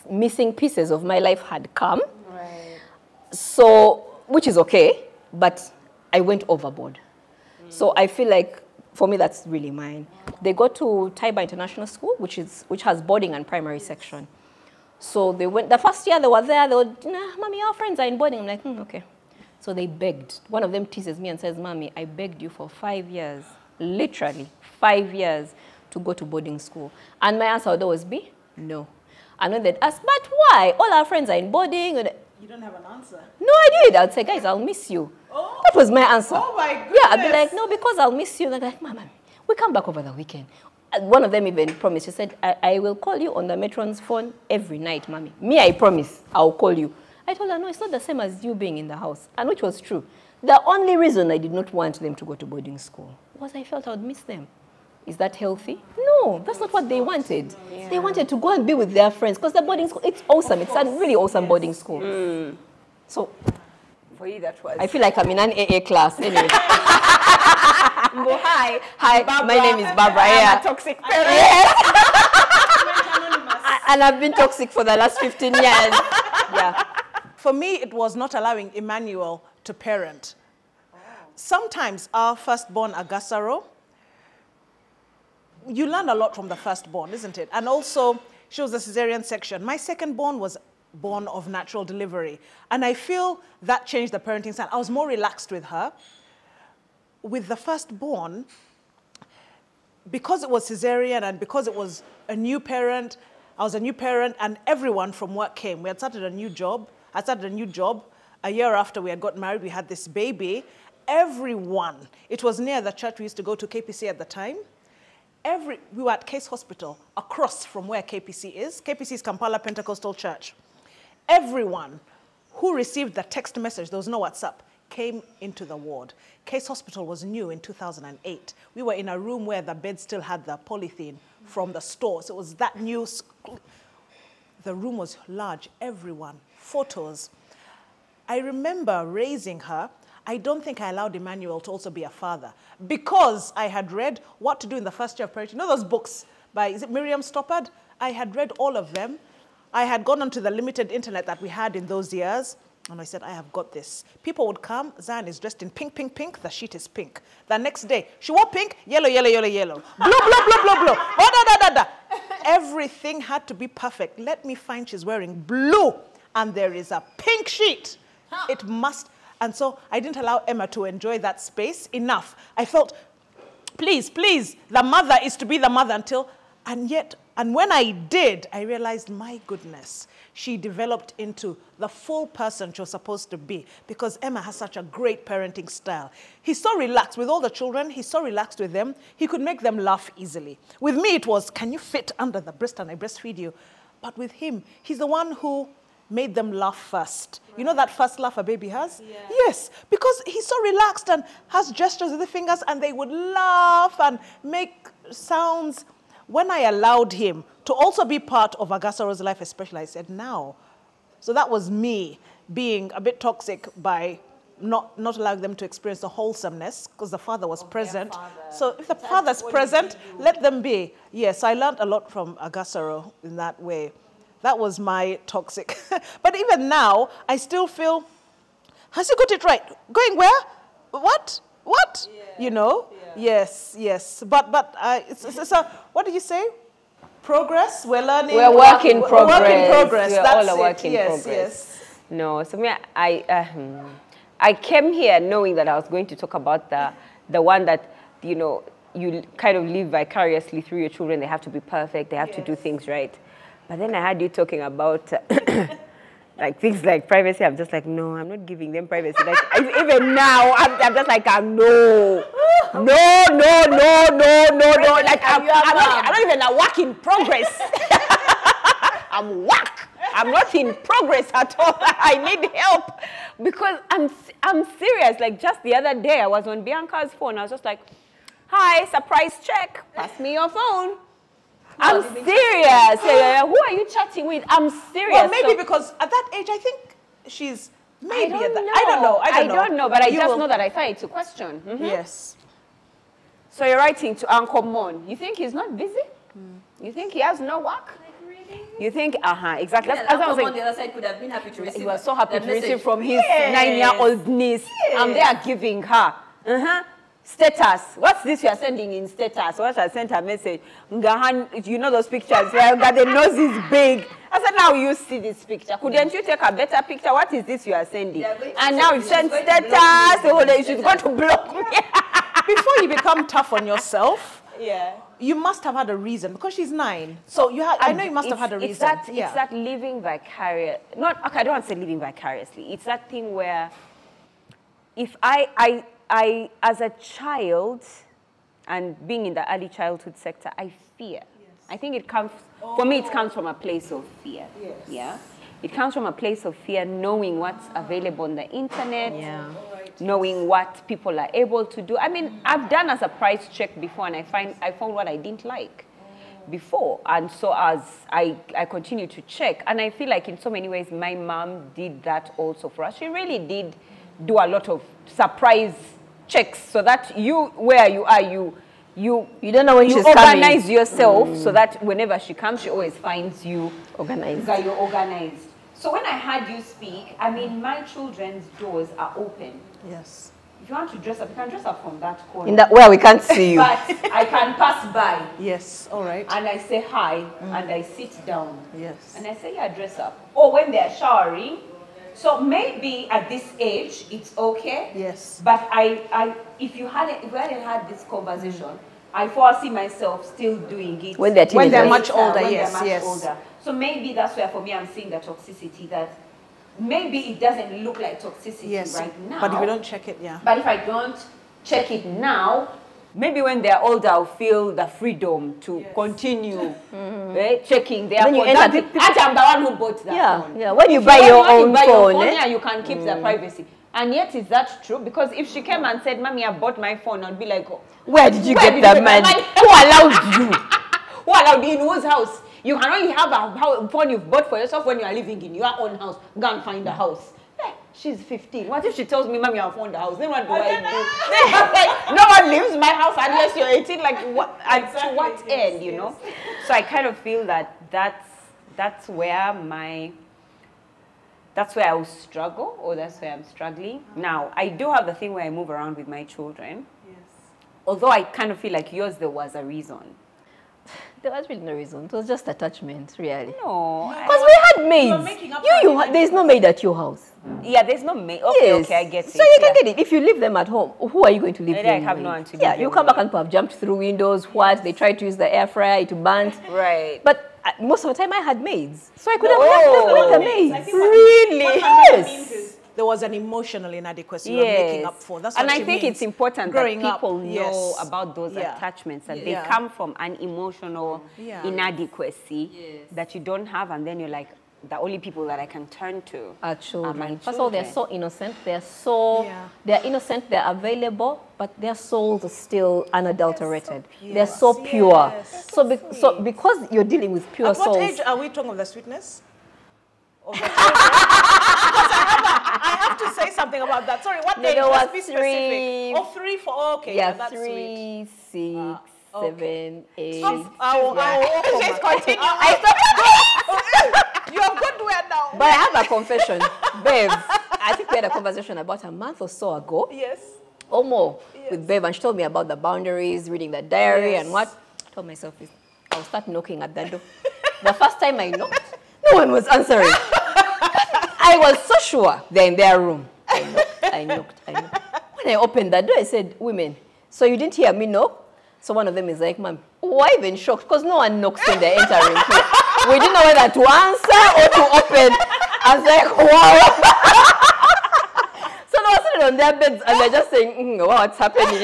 missing pieces of my life had come. Right. So, which is okay, but I went overboard. So I feel like, for me, that's really mine. They go to Taiba International School, which has boarding and primary section. So they went, the first year they were there, they were, nah, Mommy, our friends are in boarding. I'm like, okay. So they begged. One of them teases me and says, Mommy, I begged you for 5 years, literally 5 years, to go to boarding school. And my answer would always be, no. And when they'd ask, but why? All our friends are in boarding. You don't have an answer. No, I did. I'd say, guys, I'll miss you. Oh. That was my answer. Oh, my goodness. Yeah, I'd be like, no, because I'll miss you. They're like, Mama, we come back over the weekend. And one of them even promised. She said, I will call you on the matron's phone every night, Mommy. Me, I promise, I'll call you. I told her, no, it's not the same as you being in the house. And which was true. The only reason I did not want them to go to boarding school was I felt I would miss them. Is that healthy? No, that's not what they wanted. Yeah. They wanted to go and be with their friends because the boarding school, it's awesome. It's a really awesome boarding school. Mm. So, for you, that was. I feel like I'm in an AA class anyway. Hi, Barbara. My name is Barbara. I'm a toxic parent. Yes. And I've been toxic for the last 15 years. Yeah. For me, it was not allowing Emmanuel to parent. Sometimes our firstborn, Agasaro, you learn a lot from the firstborn, isn't it? And also, she was a cesarean section. My secondborn was born of natural delivery. And I feel that changed the parenting style. I was more relaxed with her. With the firstborn, because it was cesarean and because it was a new parent, I was a new parent and everyone from work came. We had started a new job. I started a new job. A year after we had got married, we had this baby. Everyone, it was near the church we used to go to, KPC at the time. We were at Case Hospital, across from where KPC is. KPC is Kampala Pentecostal Church. Everyone who received the text message, there was no WhatsApp, came into the ward. Case Hospital was new in 2008. We were in a room where the bed still had the polythene from the store. So it was that new. The room was large, everyone, photos. I remember raising her. I don't think I allowed Emmanuel to also be a father because I had read What to Do in the First Year of Parenting. You know those books by, is it Miriam Stoppard? I had read all of them. I had gone onto the limited internet that we had in those years, and I said, I have got this. People would come, Zion is dressed in pink, pink, pink, the sheet is pink. The next day, she wore pink, yellow, yellow, yellow, yellow. Blue, blue, blue, blue, blue. Oh, da, da, da, da. Everything had to be perfect. Let me find she's wearing blue, and there is a pink sheet. It must... And so I didn't allow Emma to enjoy that space enough. I felt, please, please, the mother is to be the mother until, and when I did, I realized, my goodness, she developed into the full person she was supposed to be because Emma has such a great parenting style. He's so relaxed with all the children. He's so relaxed with them. He could make them laugh easily. With me, it was, can you fit under the breast and I breastfeed you? But with him, he's the one who made them laugh first. Right. You know that first laugh a baby has? Yeah. Yes, because he's so relaxed and has gestures with the fingers and they would laugh and make sounds. When I allowed him to also be part of Agasaro's life especially, I said, now. So that was me being a bit toxic by not allowing them to experience the wholesomeness because the father was present. So if the father's present, let them be. Yes, I learned a lot from Agasaro in that way. That was my toxic. But even now, I still feel, has he got it right? Going where? What? What? Yeah. You know? Yeah. Yes, yes. But it's a, what did you say? Progress? We're learning. We're work in progress. Work in progress. We're That's all a work in progress. Yes. No, so me, I came here knowing that I was going to talk about the one that, you know, you kind of live vicariously through your children. They have to be perfect. They have to do things right. But then I had you talking about like things like privacy. I'm just like, no, I'm not giving them privacy. Like even now, I'm just like, no. Like I'm not even a work in progress. I'm not in progress at all. I need help because I'm serious. Like just the other day, I was on Bianca's phone. I was just like, hi, surprise check. Pass me your phone. I'm serious. Yeah. Who are you chatting with? I'm serious. Well, maybe because at that age, I think she's maybe at that. I don't know. But I just know that I find it's a question. Yes. So you're writing to Uncle Mon. You think he's not busy? You think he has no work? You think, exactly. Yeah, as I was saying, on the other side could have been happy to receive. He was so happy to receive from his 9-year-old niece. I'm there giving her. Status. What's this you are sending in status? What I sent a message. Ngahan, you know those pictures where the nose is big. I said, now you see this picture. Couldn't you take a better picture? What is this you are sending? And now you send status. You should go to block me. Before you become tough on yourself, you must have had a reason because she's 9. So you I know you must have had a reason. It's that living vicarious. I don't want to say living vicariously. It's that thing where if I as a child and being in the early childhood sector, I fear. I think it comes, for me, it comes from a place of fear. Yeah. It comes from a place of fear, knowing what's available on the internet, knowing what people are able to do. I mean, I've done a surprise check before, and I found what I didn't like before. And so as I continue to check, and I feel like in so many ways, my mom did that also for us. She really did do a lot of surprise checks so that where you are, you don't know when she's organize coming. Yourself so that whenever she comes, she always finds you organized. That you're organized. So when I heard you speak, I mean, my children's doors are open. Yes. If you want to dress up, you can dress up from that corner. In that where we can't see you. But I can pass by. Yes, all right. And I say hi, and I sit down. Yes. And I say, yeah, dress up. Or when they're showering. So maybe at this age, it's okay. Yes. But if we hadn't had this conversation, I foresee myself still doing it. When they're much older, yes. Older. So maybe that's where, for me, I'm seeing the toxicity that maybe it doesn't look like toxicity right now. But if you don't check it, But if I don't check it now, maybe when they're older, I'll feel the freedom to continue checking their phone. I'm the one who bought that phone. Yeah, when you buy your own phone, you can keep the privacy. And yet, is that true? Because if she came and said, Mommy, I bought my phone, I'd be like, oh, where did you get that money? Who allowed you? Who allowed you? In whose house? You can only have a phone you've bought for yourself when you are living in your own house. Go and find a house. Hey, she's 15. What if she tells me, Mommy, I found the house? Then what do I do? No one leaves my house unless you're 18. Like, what? To what end, you know? So I kind of feel that that's where I will struggle, or that's where I'm struggling. Now, I do have the thing where I move around with my children. Yes. Although I kind of feel like yours, there was a reason. There was really no reason. It was just attachment, really. No. Because we had maids. There's no maid at your house. Yeah, there's no maid. Okay, okay, I get it. So you can get it. If you leave them at home, who are you going to leave them with? I have no one to leave them you come back and have jumped through windows. What? They tried to use the air fryer, it burnt. Right. But most of the time I had maids. So I could have left them with the maids. Really? Yes. There was an emotional inadequacy you were making up for. That's what and I think it's important that people know about those attachments, that they come from an emotional inadequacy that you don't have, and then you're like, the only people that I can turn to are children. First of all, they're so innocent. They're innocent, they're available, but their souls are still unadulterated. They're so pure. So because you're dealing with pure souls. At what age are we talking of the sweetness? Of the I have to say something about that. Sorry, what No, age? there Let's was be 3. specific. Oh, 3 for, okay. Yeah, that's 3, sweet. 6, Okay. 7, 8. Stop. Just continue. You have good word now. But I have a confession. Babe, I think we had a conversation about a month or so ago. Yes. Or more. Yes. With Babe, and she told me about the boundaries, reading the diary, Yes. and what. I told myself, I'll start knocking at that door. The first time I knocked, no one was answering. I was so sure they're in their room. I knocked. When I opened the door, I said, women, so you didn't hear me knock? So one of them is like, ma'am, why even shocked? Because no one knocks when they're entering here. We didn't know whether to answer or to open. I was like, wow. So they were sitting on their beds and they're just saying, what's happening?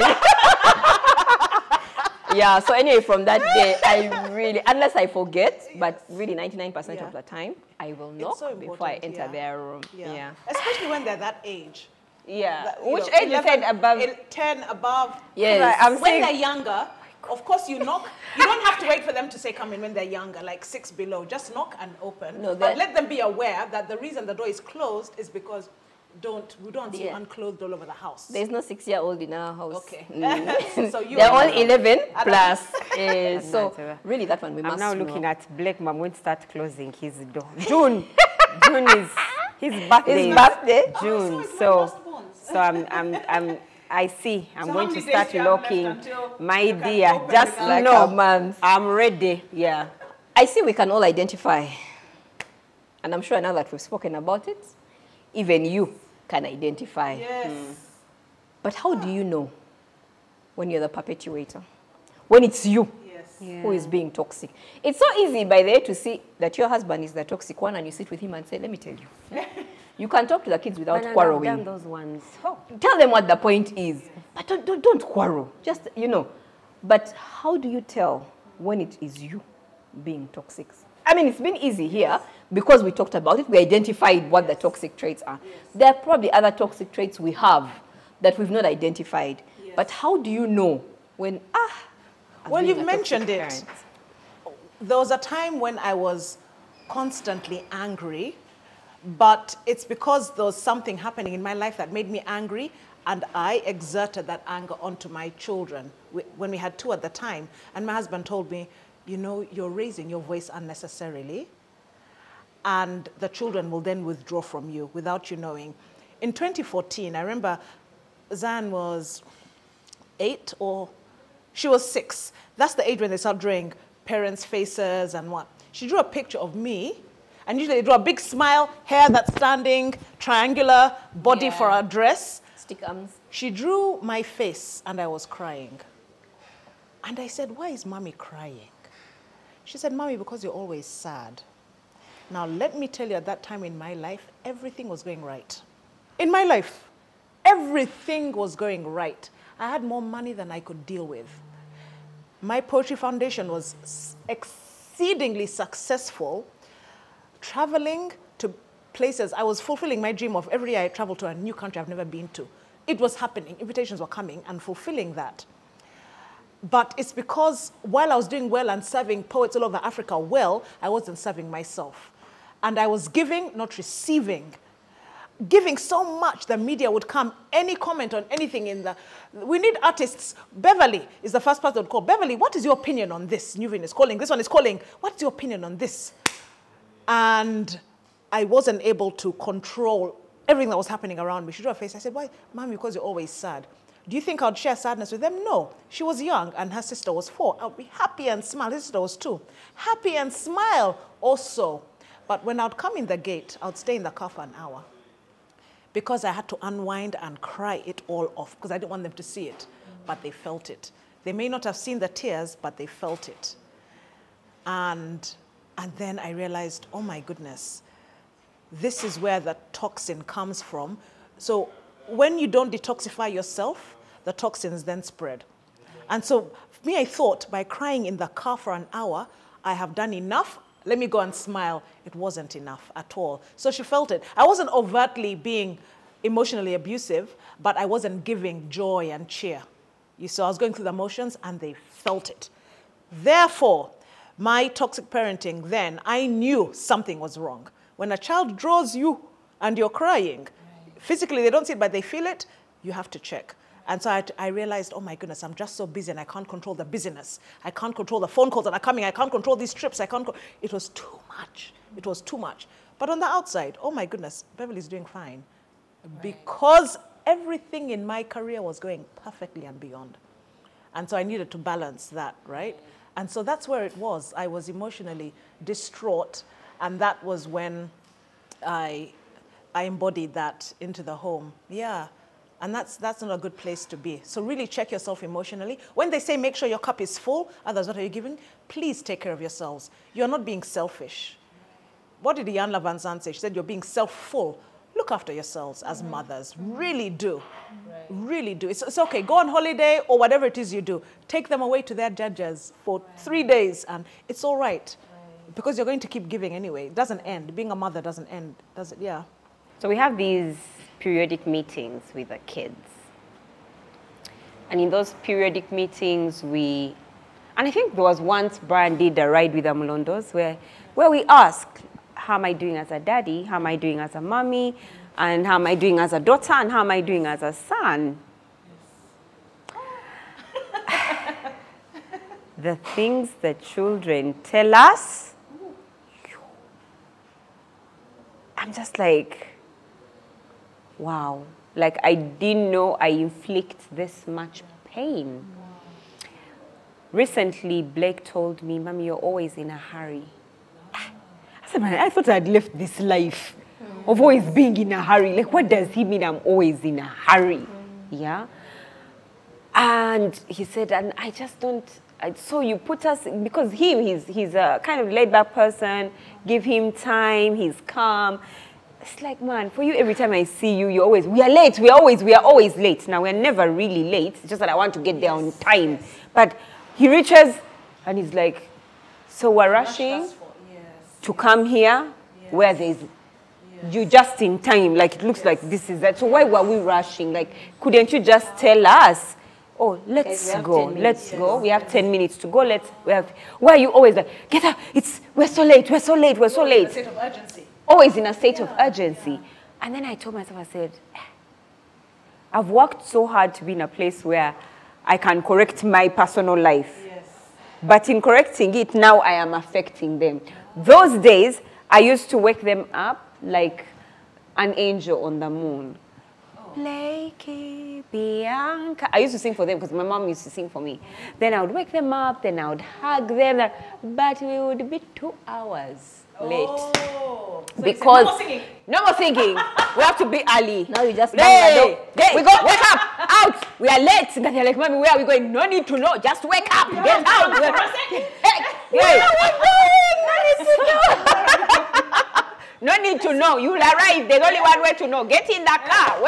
Yeah, so anyway, from that day, I really, unless I forget, but really 99% of the time, I will knock before I enter their room. Yeah. Especially when they're that age. Yeah. That, Which know, age you said above? 10 above. Yes. Right, When they're younger, of course you knock. You don't have to wait for them to say come in when they're younger, like 6 below. Just knock and open. No, but let them be aware that the reason the door is closed is because we don't see unclothed all over the house. There's no 6-year-old in our house. Okay. So they're all 11 plus. So really that one we must know. I'm now looking at Blake. I'm going to start closing his door. June is his birthday. His birthday? June. I see. I'm going to start locking. My dear, just like know a month. I'm ready. Yeah. I see we can all identify. And I'm sure now that we've spoken about it, even you can identify. Yes. But how do you know when you're the perpetuator? When it's you who is being toxic. It's so easy, by the way, to see that your husband is the toxic one and you sit with him and say, let me tell you. You can talk to the kids without quarreling. I've done those ones. Oh. Tell them what the point is. But don't quarrel. Just, But how do you tell when it is you being toxic? I mean, it's been easy here because we talked about it. We identified what the toxic traits are. There are probably other toxic traits we have that we've not identified. But how do you know when, well, you've mentioned it. There was a time when I was constantly angry, but it's because there was something happening in my life that made me angry, and I exerted that anger onto my children when we had 2 at the time. And my husband told me, you're raising your voice unnecessarily, and the children will then withdraw from you without you knowing. In 2014, I remember Zan was 8 or she was 6. That's the age when they start drawing parents' faces and what. She drew a picture of me, and usually they draw a big smile, hair that's standing, triangular, body for a dress. Stick arms. She drew my face, and I was crying. And I said, why is mommy crying? She said, mommy, because you're always sad. Now, let me tell you, at that time in my life, everything was going right. In my life, everything was going right. I had more money than I could deal with. My poetry foundation was exceedingly successful, traveling to places. I was fulfilling my dream of every year I traveled to a new country I've never been to. It was happening. Invitations were coming and fulfilling that. But it's because while I was doing well and serving poets all over Africa well, I wasn't serving myself. And I was giving, not receiving. Giving so much, the media would come, any comment on anything we need artists. Beverly is the first person to call. Beverly, what is your opinion on this? Newvin is calling, this one is calling. What's your opinion on this? And I wasn't able to control everything that was happening around me. She drew her face. I said, why? Mommy, because you're always sad. Do you think I'd share sadness with them? No. She was young and her sister was 4. I'd be happy and smile. Her sister was 2. Happy and smile also. But when I'd come in the gate, I'd stay in the car for an hour because I had to unwind and cry it all off because I didn't want them to see it, but they felt it. They may not have seen the tears, but they felt it. And then I realized, oh my goodness, this is where the toxin comes from. So when you don't detoxify yourself, the toxins then spread. And so for me, I thought by crying in the car for an hour, I have done enough. Let me go and smile. It wasn't enough at all. So she felt it. I wasn't overtly being emotionally abusive, but I wasn't giving joy and cheer. You saw I was going through the motions and they felt it. Therefore, my toxic parenting then, I knew something was wrong. When a child draws you and you're crying, physically they don't see it, but they feel it, you have to check. And so I realized, oh my goodness, I'm just so busy and I can't control the busyness. I can't control the phone calls that are coming. I can't control these trips. It was too much. It was too much. But on the outside, oh my goodness, Beverly's doing fine. Right. Because everything in my career was going perfectly and beyond. And so I needed to balance that, right? And so that's where it was. I was emotionally distraught. And that was when I embodied that into the home. Yeah. And that's not a good place to be. So really check yourself emotionally. When they say make sure your cup is full, others, what are you giving? Please take care of yourselves. You're not being selfish. What did Iyanla Van Zandt say? She said you're being self-full. Look after yourselves as mothers. Really do. Right. Really do. It's okay. Go on holiday or whatever it is you do. Take them away to their judges for 3 days and it's all right. Because you're going to keep giving anyway. It doesn't end. Being a mother doesn't end, does it? Yeah. So we have these periodic meetings with the kids. And in those periodic meetings, and I think there was once Brian did a ride with the Mulondos where we asked, how am I doing as a daddy? How am I doing as a mommy? And how am I doing as a daughter? And how am I doing as a son? The things that children tell us, I'm just like, wow. Like, I didn't know I inflict this much pain. Wow. Recently, Blake told me, Mommy, you're always in a hurry. I said, man, I thought I'd left this life of always being in a hurry. Like, what does he mean I'm always in a hurry? Yeah? And he said, and I just don't, so you put us, because he's a kind of laid-back person, give him time, he's calm. It's like, man, for you, every time I see you, you're always, we are late, we are always late. Now, we're never really late. It's just that I want to get there on time. But he reaches, and he's like, so we're rushing to come here where there's, you're just in time. Like, it looks like this is that. So why were we rushing? Like, couldn't you just tell us, oh, let's go, let's go. We have 10 minutes to go. Why are you always like, get up, we're so late, we're so late, we're so late. It's a state of urgency. Always in a state of urgency. And then I told myself, I said, I've worked so hard to be in a place where I can correct my personal life. Yes. But in correcting it, now I am affecting them. Those days, I used to wake them up like an angel on the moon. Blakey, Bianca. I used to sing for them because my mom used to sing for me. Then I would wake them up, then I would hug them. But we would be 2 hours late. So because no more singing. We have to be early. Now you just we go, wake up, out. We are late. And they're like, Mommy, where are we going? No need to know. Just wake up. Get out. No need to know. You'll arrive. There's only one way to know. Get in the car.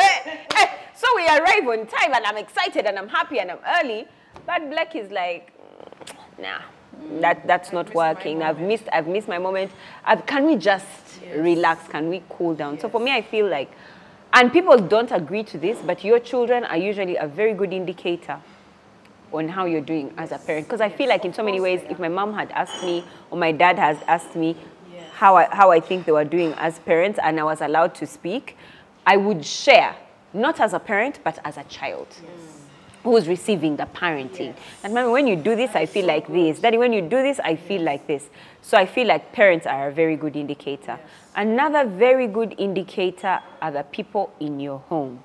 So we arrive on time, and I'm excited, and I'm happy, and I'm early. But Black is like, nah. That's not working. I've missed my moment. Can we just relax? Can we cool down? So for me, I feel like, and people don't agree to this, but your children are usually a very good indicator on how you're doing as a parent. Because I feel like in so many ways, if my mom had asked me or my dad has asked me how I think they were doing as parents and I was allowed to speak, I would share, not as a parent, but as a child. Who's receiving the parenting. And Mommy, when you do this, I feel like this. Daddy, when you do this, I feel like this. So I feel like parents are a very good indicator. Another very good indicator are the people in your home.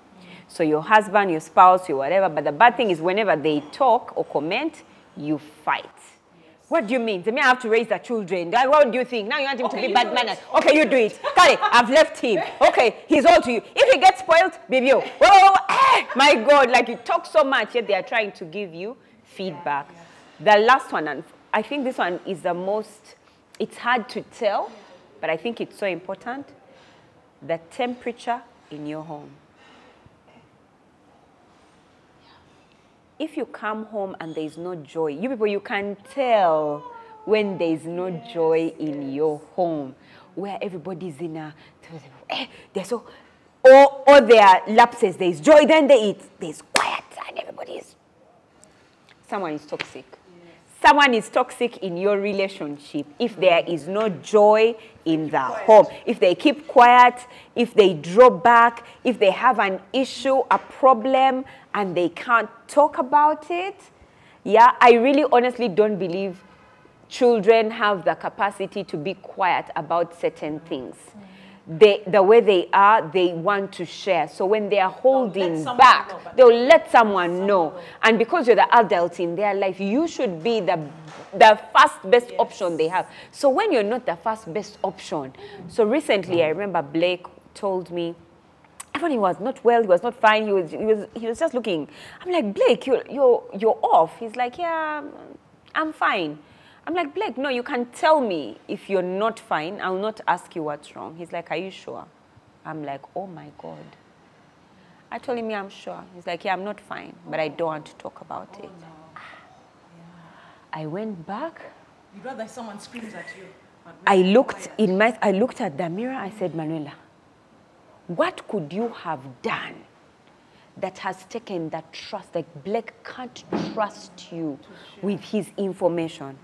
So your husband, your spouse, your whatever. But the bad thing is whenever they talk or comment, you fight. What do you mean? They may have to raise the children. What do you think? Now you want him to be bad mannered. Okay, you do it. Kale, I've left him. Okay, he's all to you. If he gets spoiled, baby, my God, like you talk so much, yet they are trying to give you feedback. The last one, and I think this one is the most, it's hard to tell, but I think it's so important. The temperature in your home. If you come home and there's no joy, you people, you can tell when there's no joy in your home, where everybody's in a, they're so, or there are lapses, there's joy, then they eat, there's quiet, and everybody's, someone is toxic. someone is toxic in your relationship, if there is no joy in the home, if they keep quiet, if they draw back, if they have an issue, a problem, and they can't talk about it, yeah, I really honestly don't believe children have the capacity to be quiet about certain things. The way they are, they want to share. So when they are holding back, they'll let someone know. And because you're the adult in their life, you should be the first best option they have. So when you're not the first best option, so recently I remember Blake told me, even he was not well, he was not fine, he was just looking. I'm like, Blake, you're off. He's like, yeah, I'm fine. I'm like, Blake, no, you can tell me if you're not fine. I'll not ask you what's wrong. He's like, are you sure? I'm like, oh my God. I told him, yeah, I'm sure. He's like, yeah, I'm not fine, but I don't want to talk about it. No. Yeah. I went back. You'd rather someone screams at you. I looked at the mirror. I said, Manuela, what could you have done that has taken that trust? Like, Blake can't trust you with his information.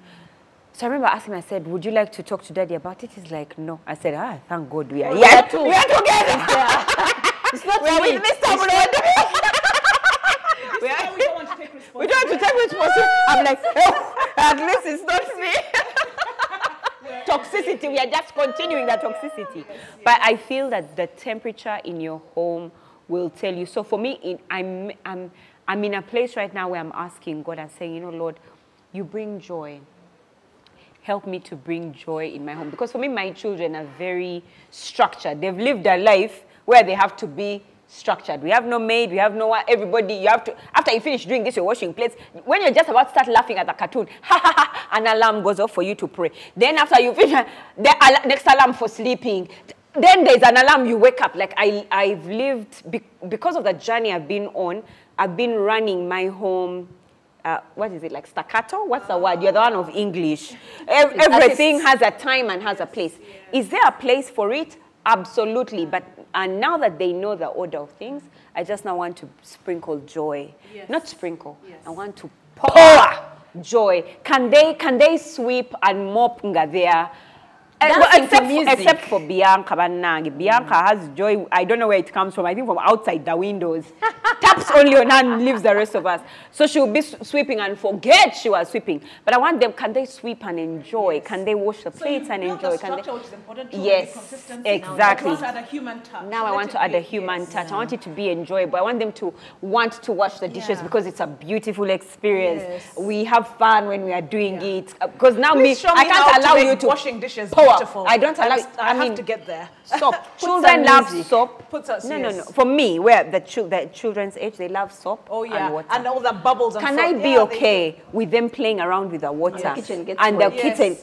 So I remember asking him, I said, would you like to talk to Daddy about it? He's like, no. I said, thank God we are here. We are together. It's not we are with Mr. Blood. We don't want to take responsibility. We don't want to take responsibility. I'm like, oh, at least it's not me. Toxicity. We are just continuing that toxicity. But I feel that the temperature in your home will tell you. So for me, I'm in a place right now where I'm asking God and saying, you know, Lord, you bring joy. Help me to bring joy in my home. Because for me, my children are very structured. They've lived their life where they have to be structured. We have no maid, we have no one, everybody, you have to, after you finish doing this, you're washing plates. When you're just about to start laughing at the cartoon, an alarm goes off for you to pray. Then after you finish, the next alarm for sleeping. Then there's an alarm, you wake up. Like I've lived, because of the journey I've been on, I've been running my home, what is it, like staccato? What's the word? You're the one of English. Everything has a time and has a place. Is there a place for it? Absolutely. But and now that they know the order of things, I just now want to sprinkle joy. Yes. Not sprinkle. Yes. I want to pour joy. Can they sweep and mop there? Except for Bianca Banangi. Bianca has joy. I don't know where it comes from. I think from outside the windows. Taps only on her and leaves the rest of us. So she'll be sweeping and forget she was sweeping. But I want them, can they sweep and enjoy? Yes. Can they wash the plates and enjoy? The structure, which is important too, yes, exactly. Now I want to add a human touch. Now I want to add a human touch. I want it to be enjoyable. I want them to want to wash the dishes because it's a beautiful experience. Yes. We have fun when we are doing it. Because now I can't allow you to washing dishes. Beautiful. I don't allow. I have to get there. Soap. Children love soap. No. For me, where the children's age, they love soap. Oh yeah, and water. And all the bubbles. And can I be okay with them playing around with the water and the kitchen?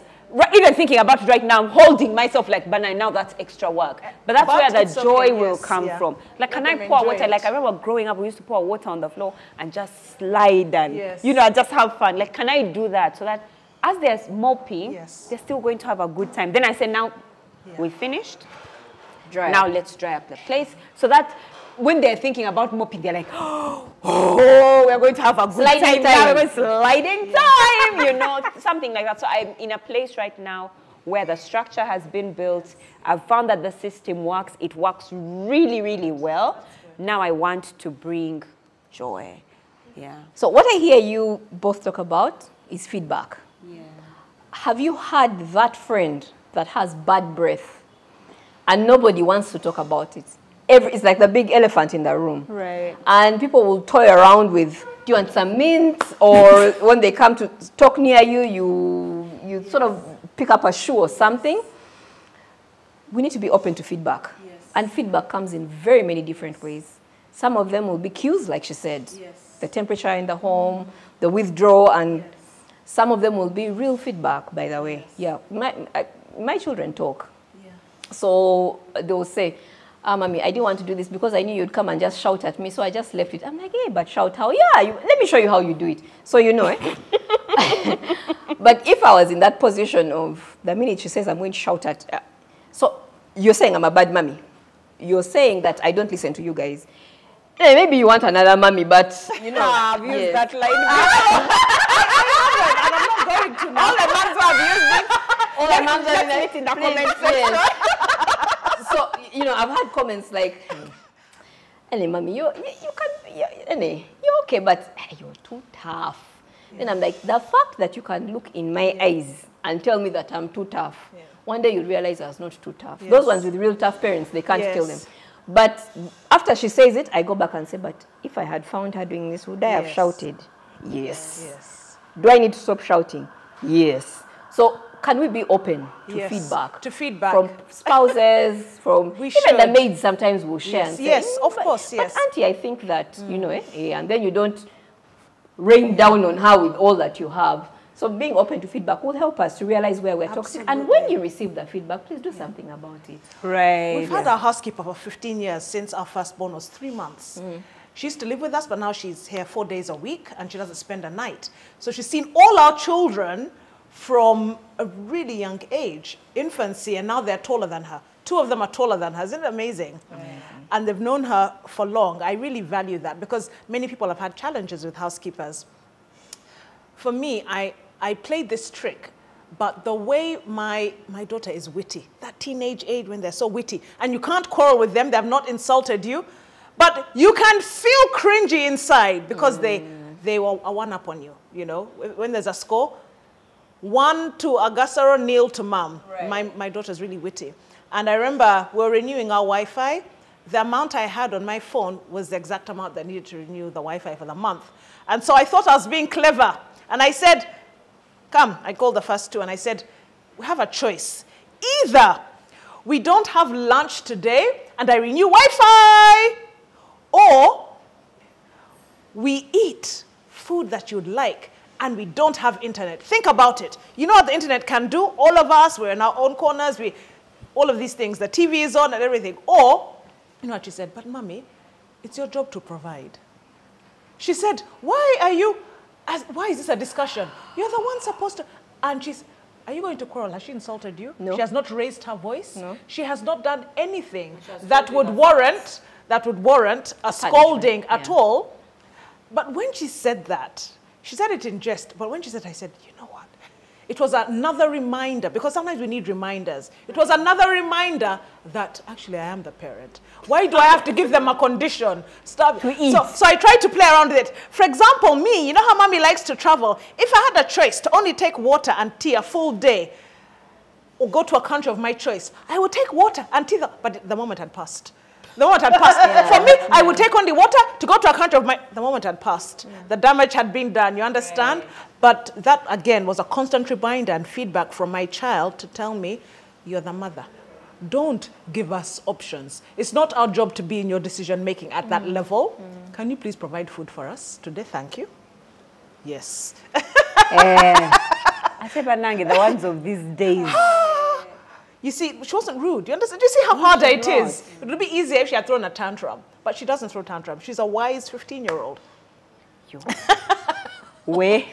Even thinking about it right now, I'm holding myself like, but now that's extra work. But that's where the joy will come from. Like, can I pour water? Like, I remember growing up, we used to pour water on the floor and just slide and, you know, just have fun. Like, can I do that? So that as they're mopping, they're still going to have a good time. Then I said, now we finished. Now let's dry up the place. So that when they're thinking about mopping, they're like, oh, we're going to have a good time. Now we're sliding time, you know, something like that. So I'm in a place right now where the structure has been built. I've found that the system works. It works really, really well. Now I want to bring joy. Yeah. So what I hear you both talk about is feedback. Yeah. Have you had that friend that has bad breath and nobody wants to talk about it? It's like the big elephant in the room. Right. And people will toy around with, do you want some mint? Or when they come to talk near you, you sort of pick up a shoe or something. We need to be open to feedback. Yes. And feedback comes in very many different ways. Some of them will be cues, like she said. Yes. The temperature in the home, the withdrawal, and some of them will be real feedback, by the way. Yeah, my children talk. Yeah. So they will say, Mommy, I didn't want to do this because I knew you'd come and just shout at me, so I just left it. I'm like, hey, but shout how? Yeah, let me show you how you do it. So you know, But if I was in that position of the minute she says I'm going to shout at, so you're saying I'm a bad mommy. You're saying that I don't listen to you guys. Hey, maybe you want another mommy, but you know, I've used that line. it in the comment section. Yes. So, you know, I've had comments like, Annie, mommy, you're okay, but you're too tough. Yeah. And I'm like, the fact that you can look in my eyes and tell me that I'm too tough, one day you'll realize I was not too tough. Yes. Those ones with real tough parents, they can't tell them. But after she says it, I go back and say, but if I had found her doing this, would I have shouted? Yes. Do I need to stop shouting? Yes. So can we be open to feedback? To feedback. From spouses, from even the maids sometimes will share and say, yes, of course, yes. But auntie, I think that, you know, and then you don't rain down on her with all that you have. So being open to feedback will help us to realize where we're toxic. And when you receive the feedback, please do something about it. Right. We've had our housekeeper for 15 years since our firstborn was 3 months. She used to live with us, but now she's here 4 days a week, and she doesn't spend a night. So she's seen all our children from a really young age, infancy, and now they're taller than her. 2 of them are taller than her. Isn't it amazing? And they've known her for long. I really value that because many people have had challenges with housekeepers. For me, I played this trick, but the way my daughter is witty, that teenage age when they're so witty, and you can't quarrel with them, they have not insulted you, but you can feel cringy inside because they are one up on you, you know. When there's a score, 1 to Agasaro, 0 to mom. Right. My daughter's really witty. And I remember we were renewing our Wi-Fi. The amount I had on my phone was the exact amount that I needed to renew the Wi-Fi for the month. And so I thought I was being clever. And I said, come, I called the first 2 and I said, we have a choice. Either we don't have lunch today and I renew Wi-Fi, or we eat food that you'd like and we don't have internet. Think about it. You know what the internet can do? All of us, we're in our own corners, all of these things, the TV is on and everything. Or, you know what she said, but mommy, it's your job to provide. She said, why is this a discussion? You're the one supposed to, and she's, are you going to quarrel? Has she insulted you? No. She has not raised her voice? No. She has not done anything that would warrant a scolding at all. But when she said that, she said it in jest, but when she said, I said, you know what? It was another reminder, because sometimes we need reminders. It was another reminder that actually I am the parent. Why do I have to give them a condition? Stop. To eat. So I tried to play around with it. For example, me, you know how mommy likes to travel? If I had a choice to only take water and tea a full day, or go to a country of my choice, I would take water and tea, but the moment had passed. The moment had passed. For me, I would take only water to go to a country of my... The moment had passed. The damage had been done, you understand? Right. But that, again, was a constant reminder and feedback from my child to tell me, you're the mother. Don't give us options. It's not our job to be in your decision-making at that level. Can you please provide food for us today? Thank you. Yes. I said, Banangi, the ones of these days. You see, she wasn't rude. You understand? Do you see how hard it is? It would be easier if she had thrown a tantrum. But she doesn't throw tantrum. She's a wise 15-year-old. Where?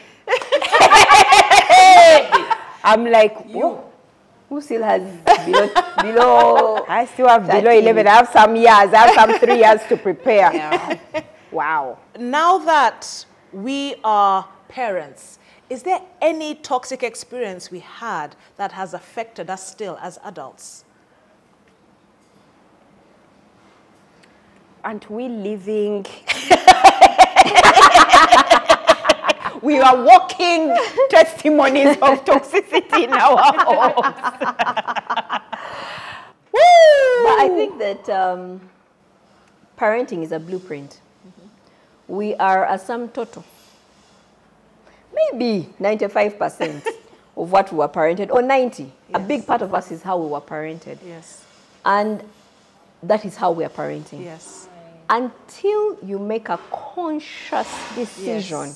I'm like, you. Who still has below I still have 13. Below 11. I have some years. I have some 3 years to prepare. Yeah. Wow. Now that we are parents, is there any toxic experience we had that has affected us still as adults? Aren't we living? We are walking testimonies of toxicity in our homes. Woo! But I think that parenting is a blueprint. We are a sum total. Maybe 95% of what we were parented, or 90. Yes. A big part of us is how we were parented. Yes. And that is how we are parenting. Yes. Until you make a conscious decision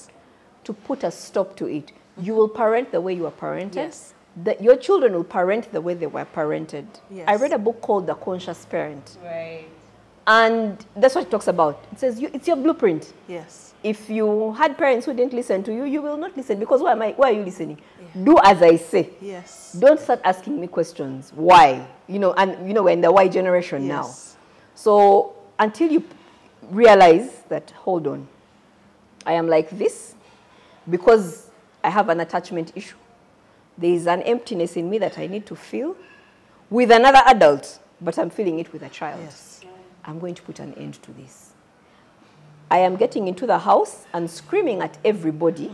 to put a stop to it, you will parent the way you were parented. Yes. Your children will parent the way they were parented. Yes. I read a book called The Conscious Parent. Right. And that's what it talks about. It says it's your blueprint. Yes. If you had parents who didn't listen to you, you will not listen. Because why are you listening? Yeah. Do as I say. Yes. Don't start asking me questions. Why? You know, and you know, we're in the why generation now. So until you realize that, hold on, I am like this because I have an attachment issue. there is an emptiness in me that I need to fill with another adult, but I'm feeling it with a child. Yes. I'm going to put an end to this. I am getting into the house and screaming at everybody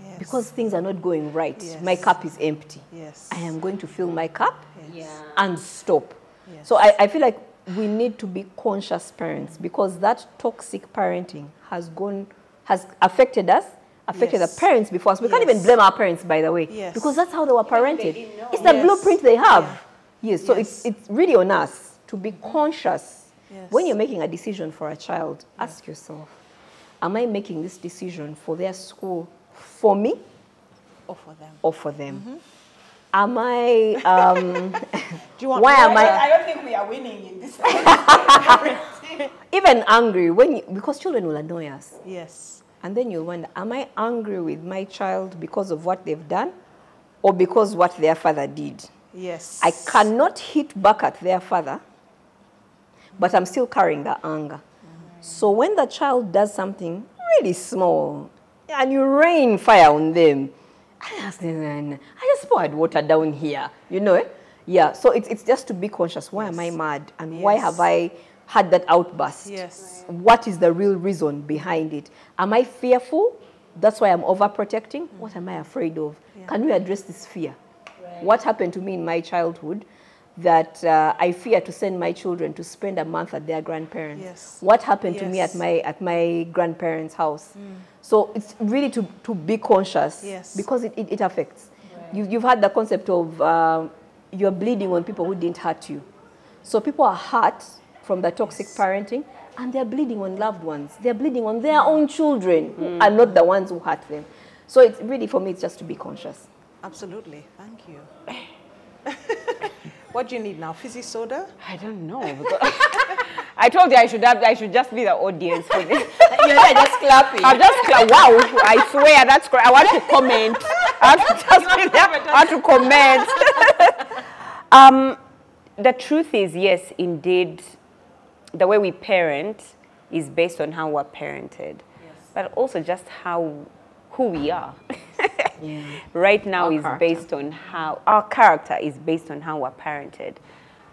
Yes. because things are not going right. Yes. My cup is empty. Yes. I am going to fill my cup Yes. and stop. Yes. So I feel like we need to be conscious parents because that toxic parenting has affected us, affected Yes. the parents before us. We can't Yes. even blame our parents, by the way, Yes. because that's how they were parented. It's the Yes. blueprint they have. Yeah. Yes, so Yes. it's really on us to be conscious. Yes. When you're making a decision for a child, ask yourself, am I making this decision for their school for me Or for them. or for them? Am I, Do you want why am I don't think we are winning in this. even angry because children will annoy us? Yes. And then you'll wonder, am I angry with my child because of what they've done or because what their father did? Yes. I cannot hit back at their father, but I'm still carrying that anger. So when the child does something really small and you rain fire on them, I just poured water down here, you know? Yeah, so it's just to be conscious. Why am I mad? And why have I had that outburst? Yes. What is the real reason behind it? Am I fearful? That's why I'm overprotecting. What am I afraid of? Can we address this fear? What happened to me in my childhood that I fear to send my children to spend a month at their grandparents? Yes. What happened to me at my grandparents' house? So it's really to be conscious because it affects. Right. You've had the concept of you're bleeding on people who didn't hurt you. So people are hurt from the toxic parenting and they're bleeding on loved ones. They're bleeding on their own children who are not the ones who hurt them. So it's really, for me, it's just to be conscious. Absolutely. Thank you. What do you need now? Fizzy soda? I don't know. I told you I should just be the audience for this. You're not just clapping. I'm just clap. Wow, I swear that's great. I want to comment. I want to just be there. I want to comment. The truth is, yes, indeed, the way we parent is based on how we're parented, but also just who we are. Right now is based on how our character is based on how we're parented.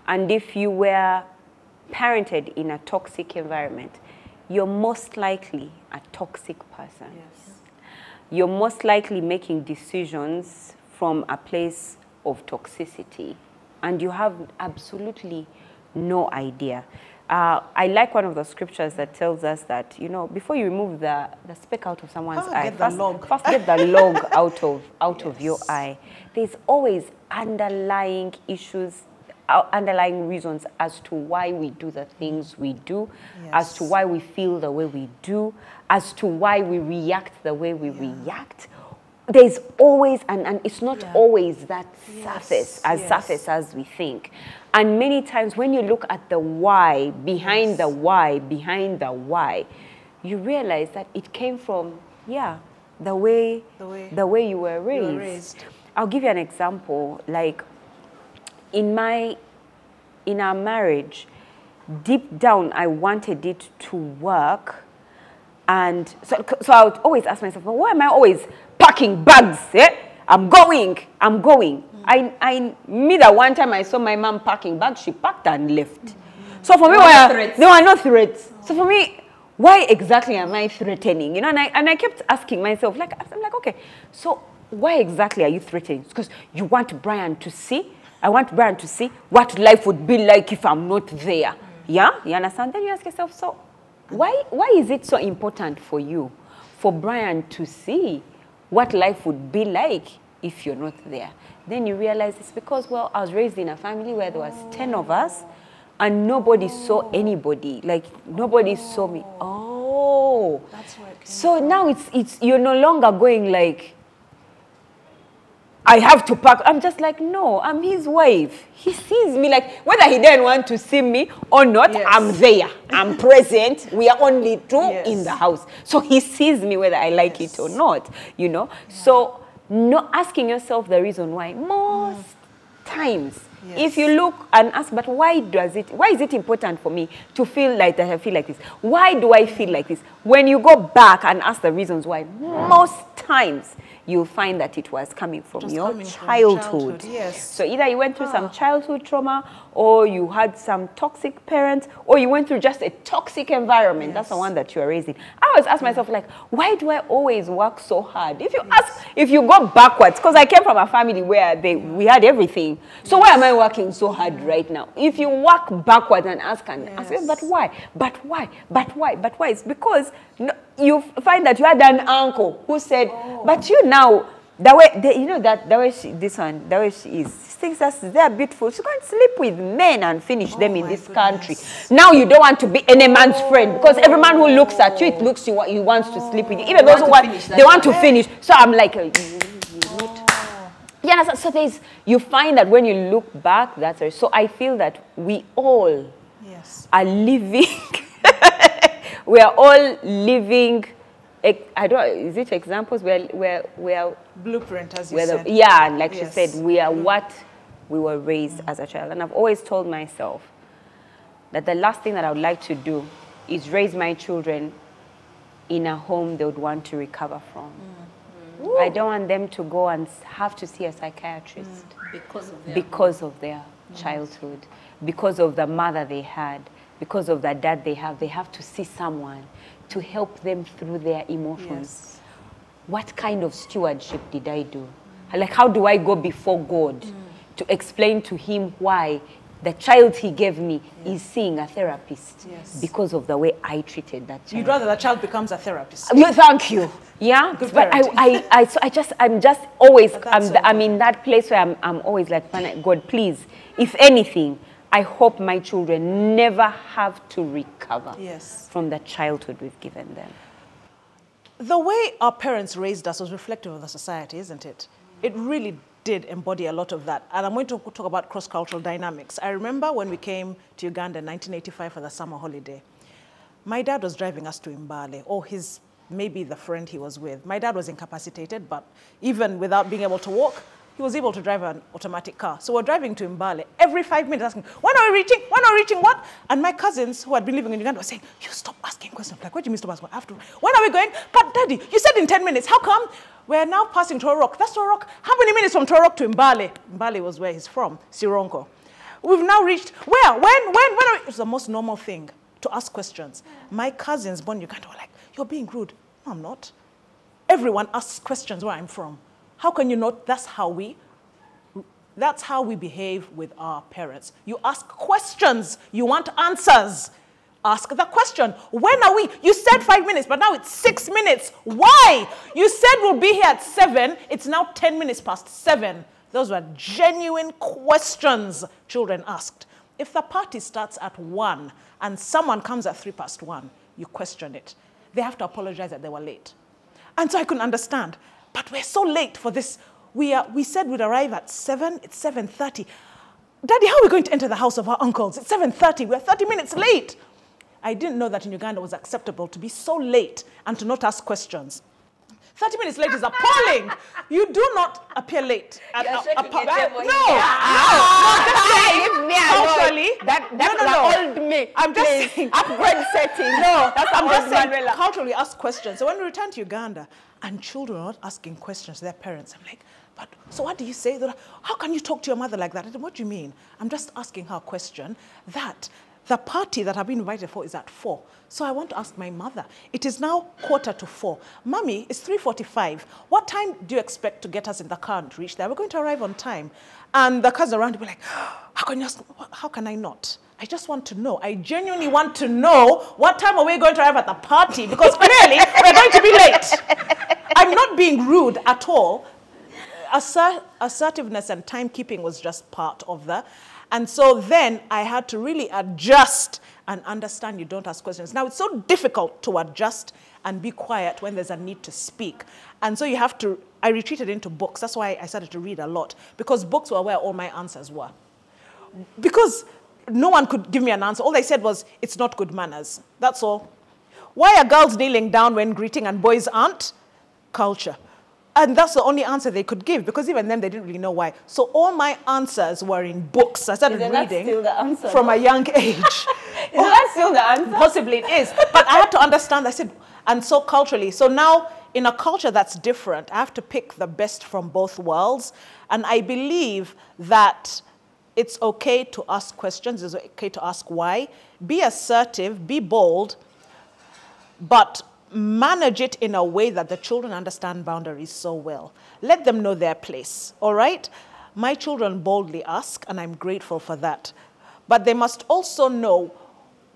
And if you were parented in a toxic environment, you're most likely a toxic person. Yes. You're most likely making decisions from a place of toxicity, and you have absolutely no idea. I like one of the scriptures that tells us that, you know, before you remove the speck out of someone's eye, first get the log out of your eye. There's always underlying issues, underlying reasons as to why we do the things we do, as to why we feel the way we do, as to why we react the way we react. There's always, and it's not always that surface as we think. And many times when you look at the why, behind the why, you realize that it came from, the way you were raised. I'll give you an example. Like, in our marriage, deep down, I wanted it to work. And so I would always ask myself, well, why am I always packing bags? I'm going. Me, the one time I saw my mom packing bags, she packed and left. So for me, there were no threats. So for me, why exactly am I threatening? You know, and I kept asking myself, I'm like, okay, so why exactly are you threatening? Because you want Brian to see. I want Brian to see what life would be like if I'm not there. Yeah, you understand? Then you ask yourself, so why is it so important for you, for Brian to see what life would be like if you're not there? Then you realize it's because, well, I was raised in a family where there was 10 of us and nobody saw anybody. Like, nobody saw me. Oh. That's where it came so from. Now you're no longer going like, I have to pack. I'm just like, no, I'm his wife. He sees me, like, whether he didn't want to see me or not, I'm there. I'm present. We are only two in the house. So he sees me whether I like it or not, you know. So not asking yourself the reason why. Most times, if you look and ask, but why is it important for me to feel like that I feel like this? Why do I feel like this? When you go back and ask the reasons why, most times you'll find that it was coming from your From childhood. Yes. So either you went through some childhood trauma, or you had some toxic parents, or you went through just a toxic environment. That's the one that you are raising. I always ask myself, like, why do I always work so hard? If you if you go backwards, because I came from a family where we had everything. So why am I working so hard right now? If you work backwards and ask, but why? But why? But why? But why? It's because you find that you had an uncle who said, but you now, the way she is, she thinks that they're beautiful. She's going to sleep with men and finish them in this country. Now you don't want to be any man's friend, because every man who looks at you, it looks you, he wants to sleep with you. Even those who want to finish. So I'm like, yeah. So you find that when you look back, so I feel that we all are living. We are all living. Is it examples? We are blueprint, as you said. Like she said, we are what we were raised as a child. And I've always told myself that the last thing that I would like to do is raise my children in a home they would want to recover from. I don't want them to go and have to see a psychiatrist because of their childhood, because of the mother they had, because of the dad they have. They have to see someone to help them through their emotions. What kind of stewardship did I do? Like, how do I go before God to explain to him why the child he gave me is seeing a therapist because of the way I treated that child? You'd rather the child becomes a therapist. Thank you. Yeah, Good but I'm just always, I'm in that place where I'm always like, God, please, if anything, I hope my children never have to recover from the childhood we've given them. The way our parents raised us was reflective of the society, isn't it? It really did embody a lot of that. And I'm going to talk about cross-cultural dynamics. I remember when we came to Uganda in 1985 for the summer holiday. My dad was driving us to Mbale, or maybe the friend he was with. My dad was incapacitated, but even without being able to walk, he was able to drive an automatic car. So we're driving to Mbale every 5 minutes asking, when are we reaching? When are we reaching what? And my cousins who had been living in Uganda were saying, you stop asking questions. Like, what do you mean stop asking? When are we going? But daddy, you said in 10 minutes. How come? We're now passing Torok. That's Torok. How many minutes from Torok to Mbale? Mbale was where he's from, Sironko. We've now reached, where? When are we? It's the most normal thing to ask questions. My cousins born in Uganda were like, you're being rude. No, I'm not. Everyone asks questions where I'm from. How can you not? That's how we behave with our parents. You ask questions. You want answers. Ask the question. When are we? You said 5 minutes, but now it's 6 minutes. Why? You said we'll be here at 7. It's now 10 minutes past 7. Those were genuine questions children asked. If the party starts at 1 and someone comes at 1:03, you question it. They have to apologize that they were late. And so I couldn't understand. But we're so late for this. We said we'd arrive at 7. It's 7:30. Daddy, how are we going to enter the house of our uncles? It's 7:30. We're 30 minutes late. I didn't know that in Uganda it was acceptable to be so late and to not ask questions. 30 minutes late is appalling. You do not appear late. No. Culturally. That's old me. I'm just saying. Upgrade setting. No, I'm just saying. Culturally, ask questions. So when we return to Uganda and children are not asking questions to their parents, I'm like, but so what do you say? How can you talk to your mother like that? I said, what do you mean? I'm just asking her a question that the party that I've been invited for is at 4. So I want to ask my mother. It is now 3:45. Mommy, it's 3:45. What time do you expect to get us in the car and reach there? We're going to arrive on time. And the cousins around will be like, how can you ask? How can I not? I just want to know. I genuinely want to know what time are we going to arrive at the party, because clearly we're going to be late. I'm not being rude at all. Assertiveness and timekeeping was just part of that. And so then I had to really adjust and understand you don't ask questions. Now, it's so difficult to adjust and be quiet when there's a need to speak. And so I retreated into books. That's why I started to read a lot, because books were where all my answers were. Because no one could give me an answer. All they said was, it's not good manners. That's all. Why are girls kneeling down when greeting and boys aren't? Culture. And that's the only answer they could give, because even then they didn't really know why. So all my answers were in books. I started reading from a young age. Is that still the answer? Possibly it is. But I had to understand. I said, and so culturally. So now in a culture that's different, I have to pick the best from both worlds. And I believe that it's okay to ask questions, it's okay to ask why. Be assertive, be bold, but manage it in a way that the children understand boundaries so well. Let them know their place, all right? My children boldly ask, and I'm grateful for that. But they must also know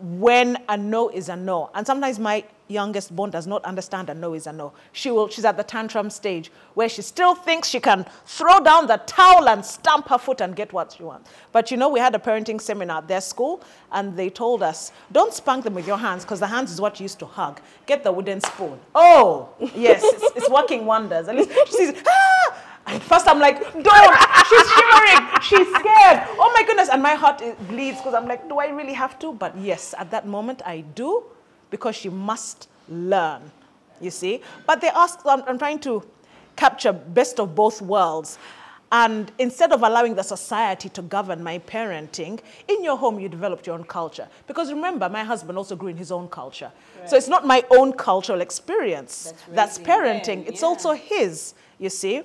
when a no is a no. And sometimes my youngest born does not understand a no is a no. She's at the tantrum stage where she still thinks she can throw down the towel and stamp her foot and get what she wants. But you know, we had a parenting seminar at their school, and they told us, don't spank them with your hands, because the hands is what you used to hug. Get the wooden spoon. Oh, yes, it's working wonders. At least she says, ah! And first I'm like, don't, she's shivering, she's scared. Oh my goodness, and my heart bleeds, because I'm like, do I really have to? But yes, at that moment I do, because she must learn, you see. But they ask, I'm trying to capture best of both worlds. And instead of allowing the society to govern my parenting, in your home you developed your own culture. Because remember, my husband also grew in his own culture. Right. So it's not my own cultural experience that's parenting, it's also his, you see.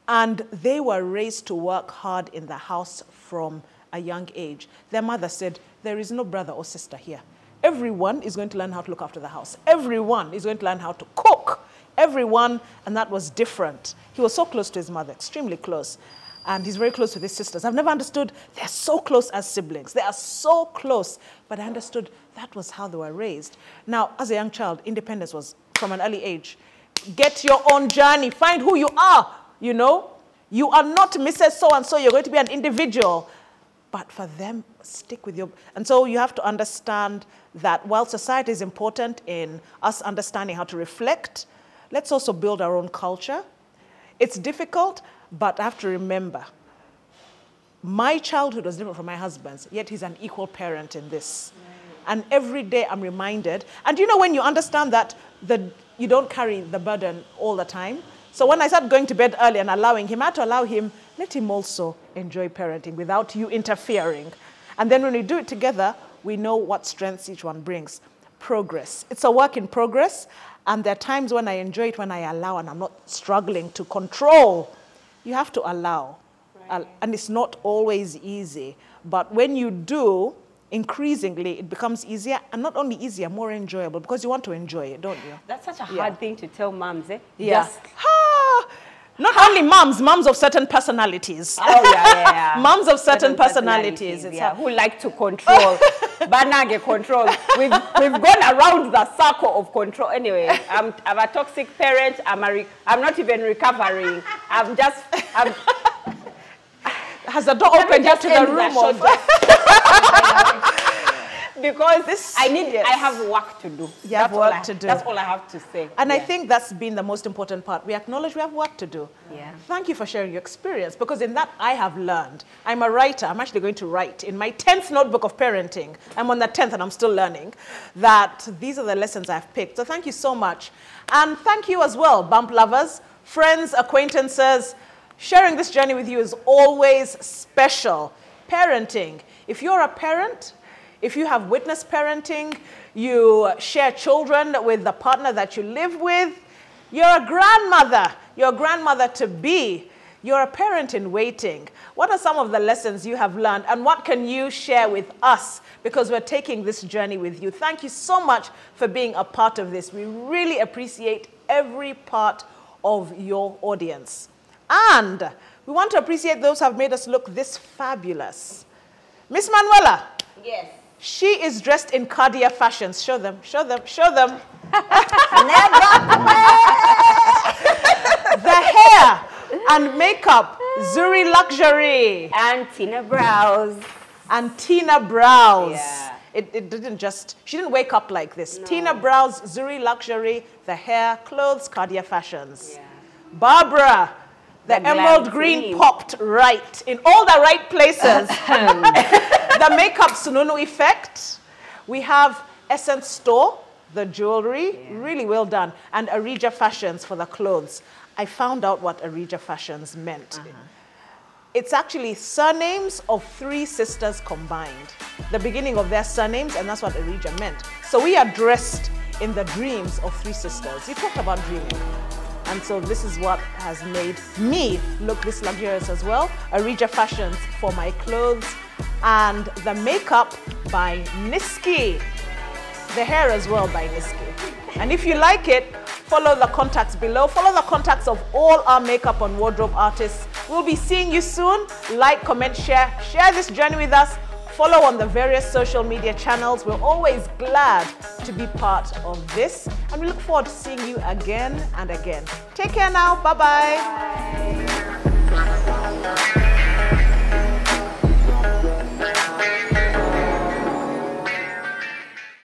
And they were raised to work hard in the house from a young age. Their mother said, there is no brother or sister here. Everyone is going to learn how to look after the house. Everyone is going to learn how to cook. Everyone, and that was different. He was so close to his mother, extremely close. And he's very close with his sisters. I've never understood, they're so close as siblings. They are so close. But I understood that was how they were raised. Now, as a young child, independence was from an early age. Get your own journey. Find who you are, you know. You are not Mrs. So-and-so. You're going to be an individual. But for them, stick with your... And so you have to understand that while society is important in us understanding how to reflect, let's also build our own culture. It's difficult, but I have to remember, my childhood was different from my husband's, yet he's an equal parent in this. Right. And every day I'm reminded, and you know when you understand that you don't carry the burden all the time. So when I started going to bed early and allowing him, I had to allow him, let him also enjoy parenting without you interfering. And then when we do it together, we know what strengths each one brings. Progress. It's a work in progress. And there are times when I enjoy it, when I allow, and I'm not struggling to control. You have to allow. Right. And it's not always easy. But when you do, increasingly, it becomes easier. And not only easier, more enjoyable, because you want to enjoy it, don't you? That's such a hard thing to tell moms, eh? Yeah. Just not only moms of certain personalities. Oh, yeah. Moms of certain personalities. Who like to control. Banage control. We've gone around the circle of control. Anyway, I'm a toxic parent. I'm not even recovering. Has the door opened just to the room? Because I have work to do. You have work to do. That's all I have to say. And I think that's been the most important part. We acknowledge we have work to do. Yeah. Thank you for sharing your experience, because in that I have learned. I'm a writer. I'm actually going to write in my 10th notebook of parenting. I'm on the 10th and I'm still learning that these are the lessons I've picked. So thank you so much. And thank you as well, bump lovers, friends, acquaintances. Sharing this journey with you is always special. Parenting. If you're a parent, if you have witnessed parenting, you share children with the partner that you live with, you're a grandmother, you're a grandmother-to-be, you're a parent in waiting. What are some of the lessons you have learned, and what can you share with us? Because we're taking this journey with you. Thank you so much for being a part of this. We really appreciate every part of your audience. And we want to appreciate those who have made us look this fabulous. Miss Manuela. Yes. She is dressed in Cadia fashions. Show them, show them, show them. The hair and makeup, Zuri Luxury. And Tina Brows. And Tina Brows. Yeah. It didn't just, she didn't wake up like this. No. Tina Brows, Zuri Luxury, the hair, clothes, Cadia fashions. Yeah. Barbara. The emerald green popped right in all the right places. The makeup Sununu effect. We have Essence Store, the jewelry, really well done. And Arija Fashions for the clothes. I found out what Arija Fashions meant. It's actually surnames of 3 sisters combined. The beginning of their surnames, and that's what Arija meant. So we are dressed in the dreams of 3 sisters. You talked about dreaming. And so this is what has made me look this luxurious as well. Arija Fashions for my clothes, and the makeup by Nisky. The hair as well by Nisky. And if you like it, follow the contacts below. Follow the contacts of all our makeup and wardrobe artists. We'll be seeing you soon. Like, comment, share. Share this journey with us. Follow on the various social media channels. We're always glad to be part of this. And we look forward to seeing you again and again. Take care now. Bye-bye.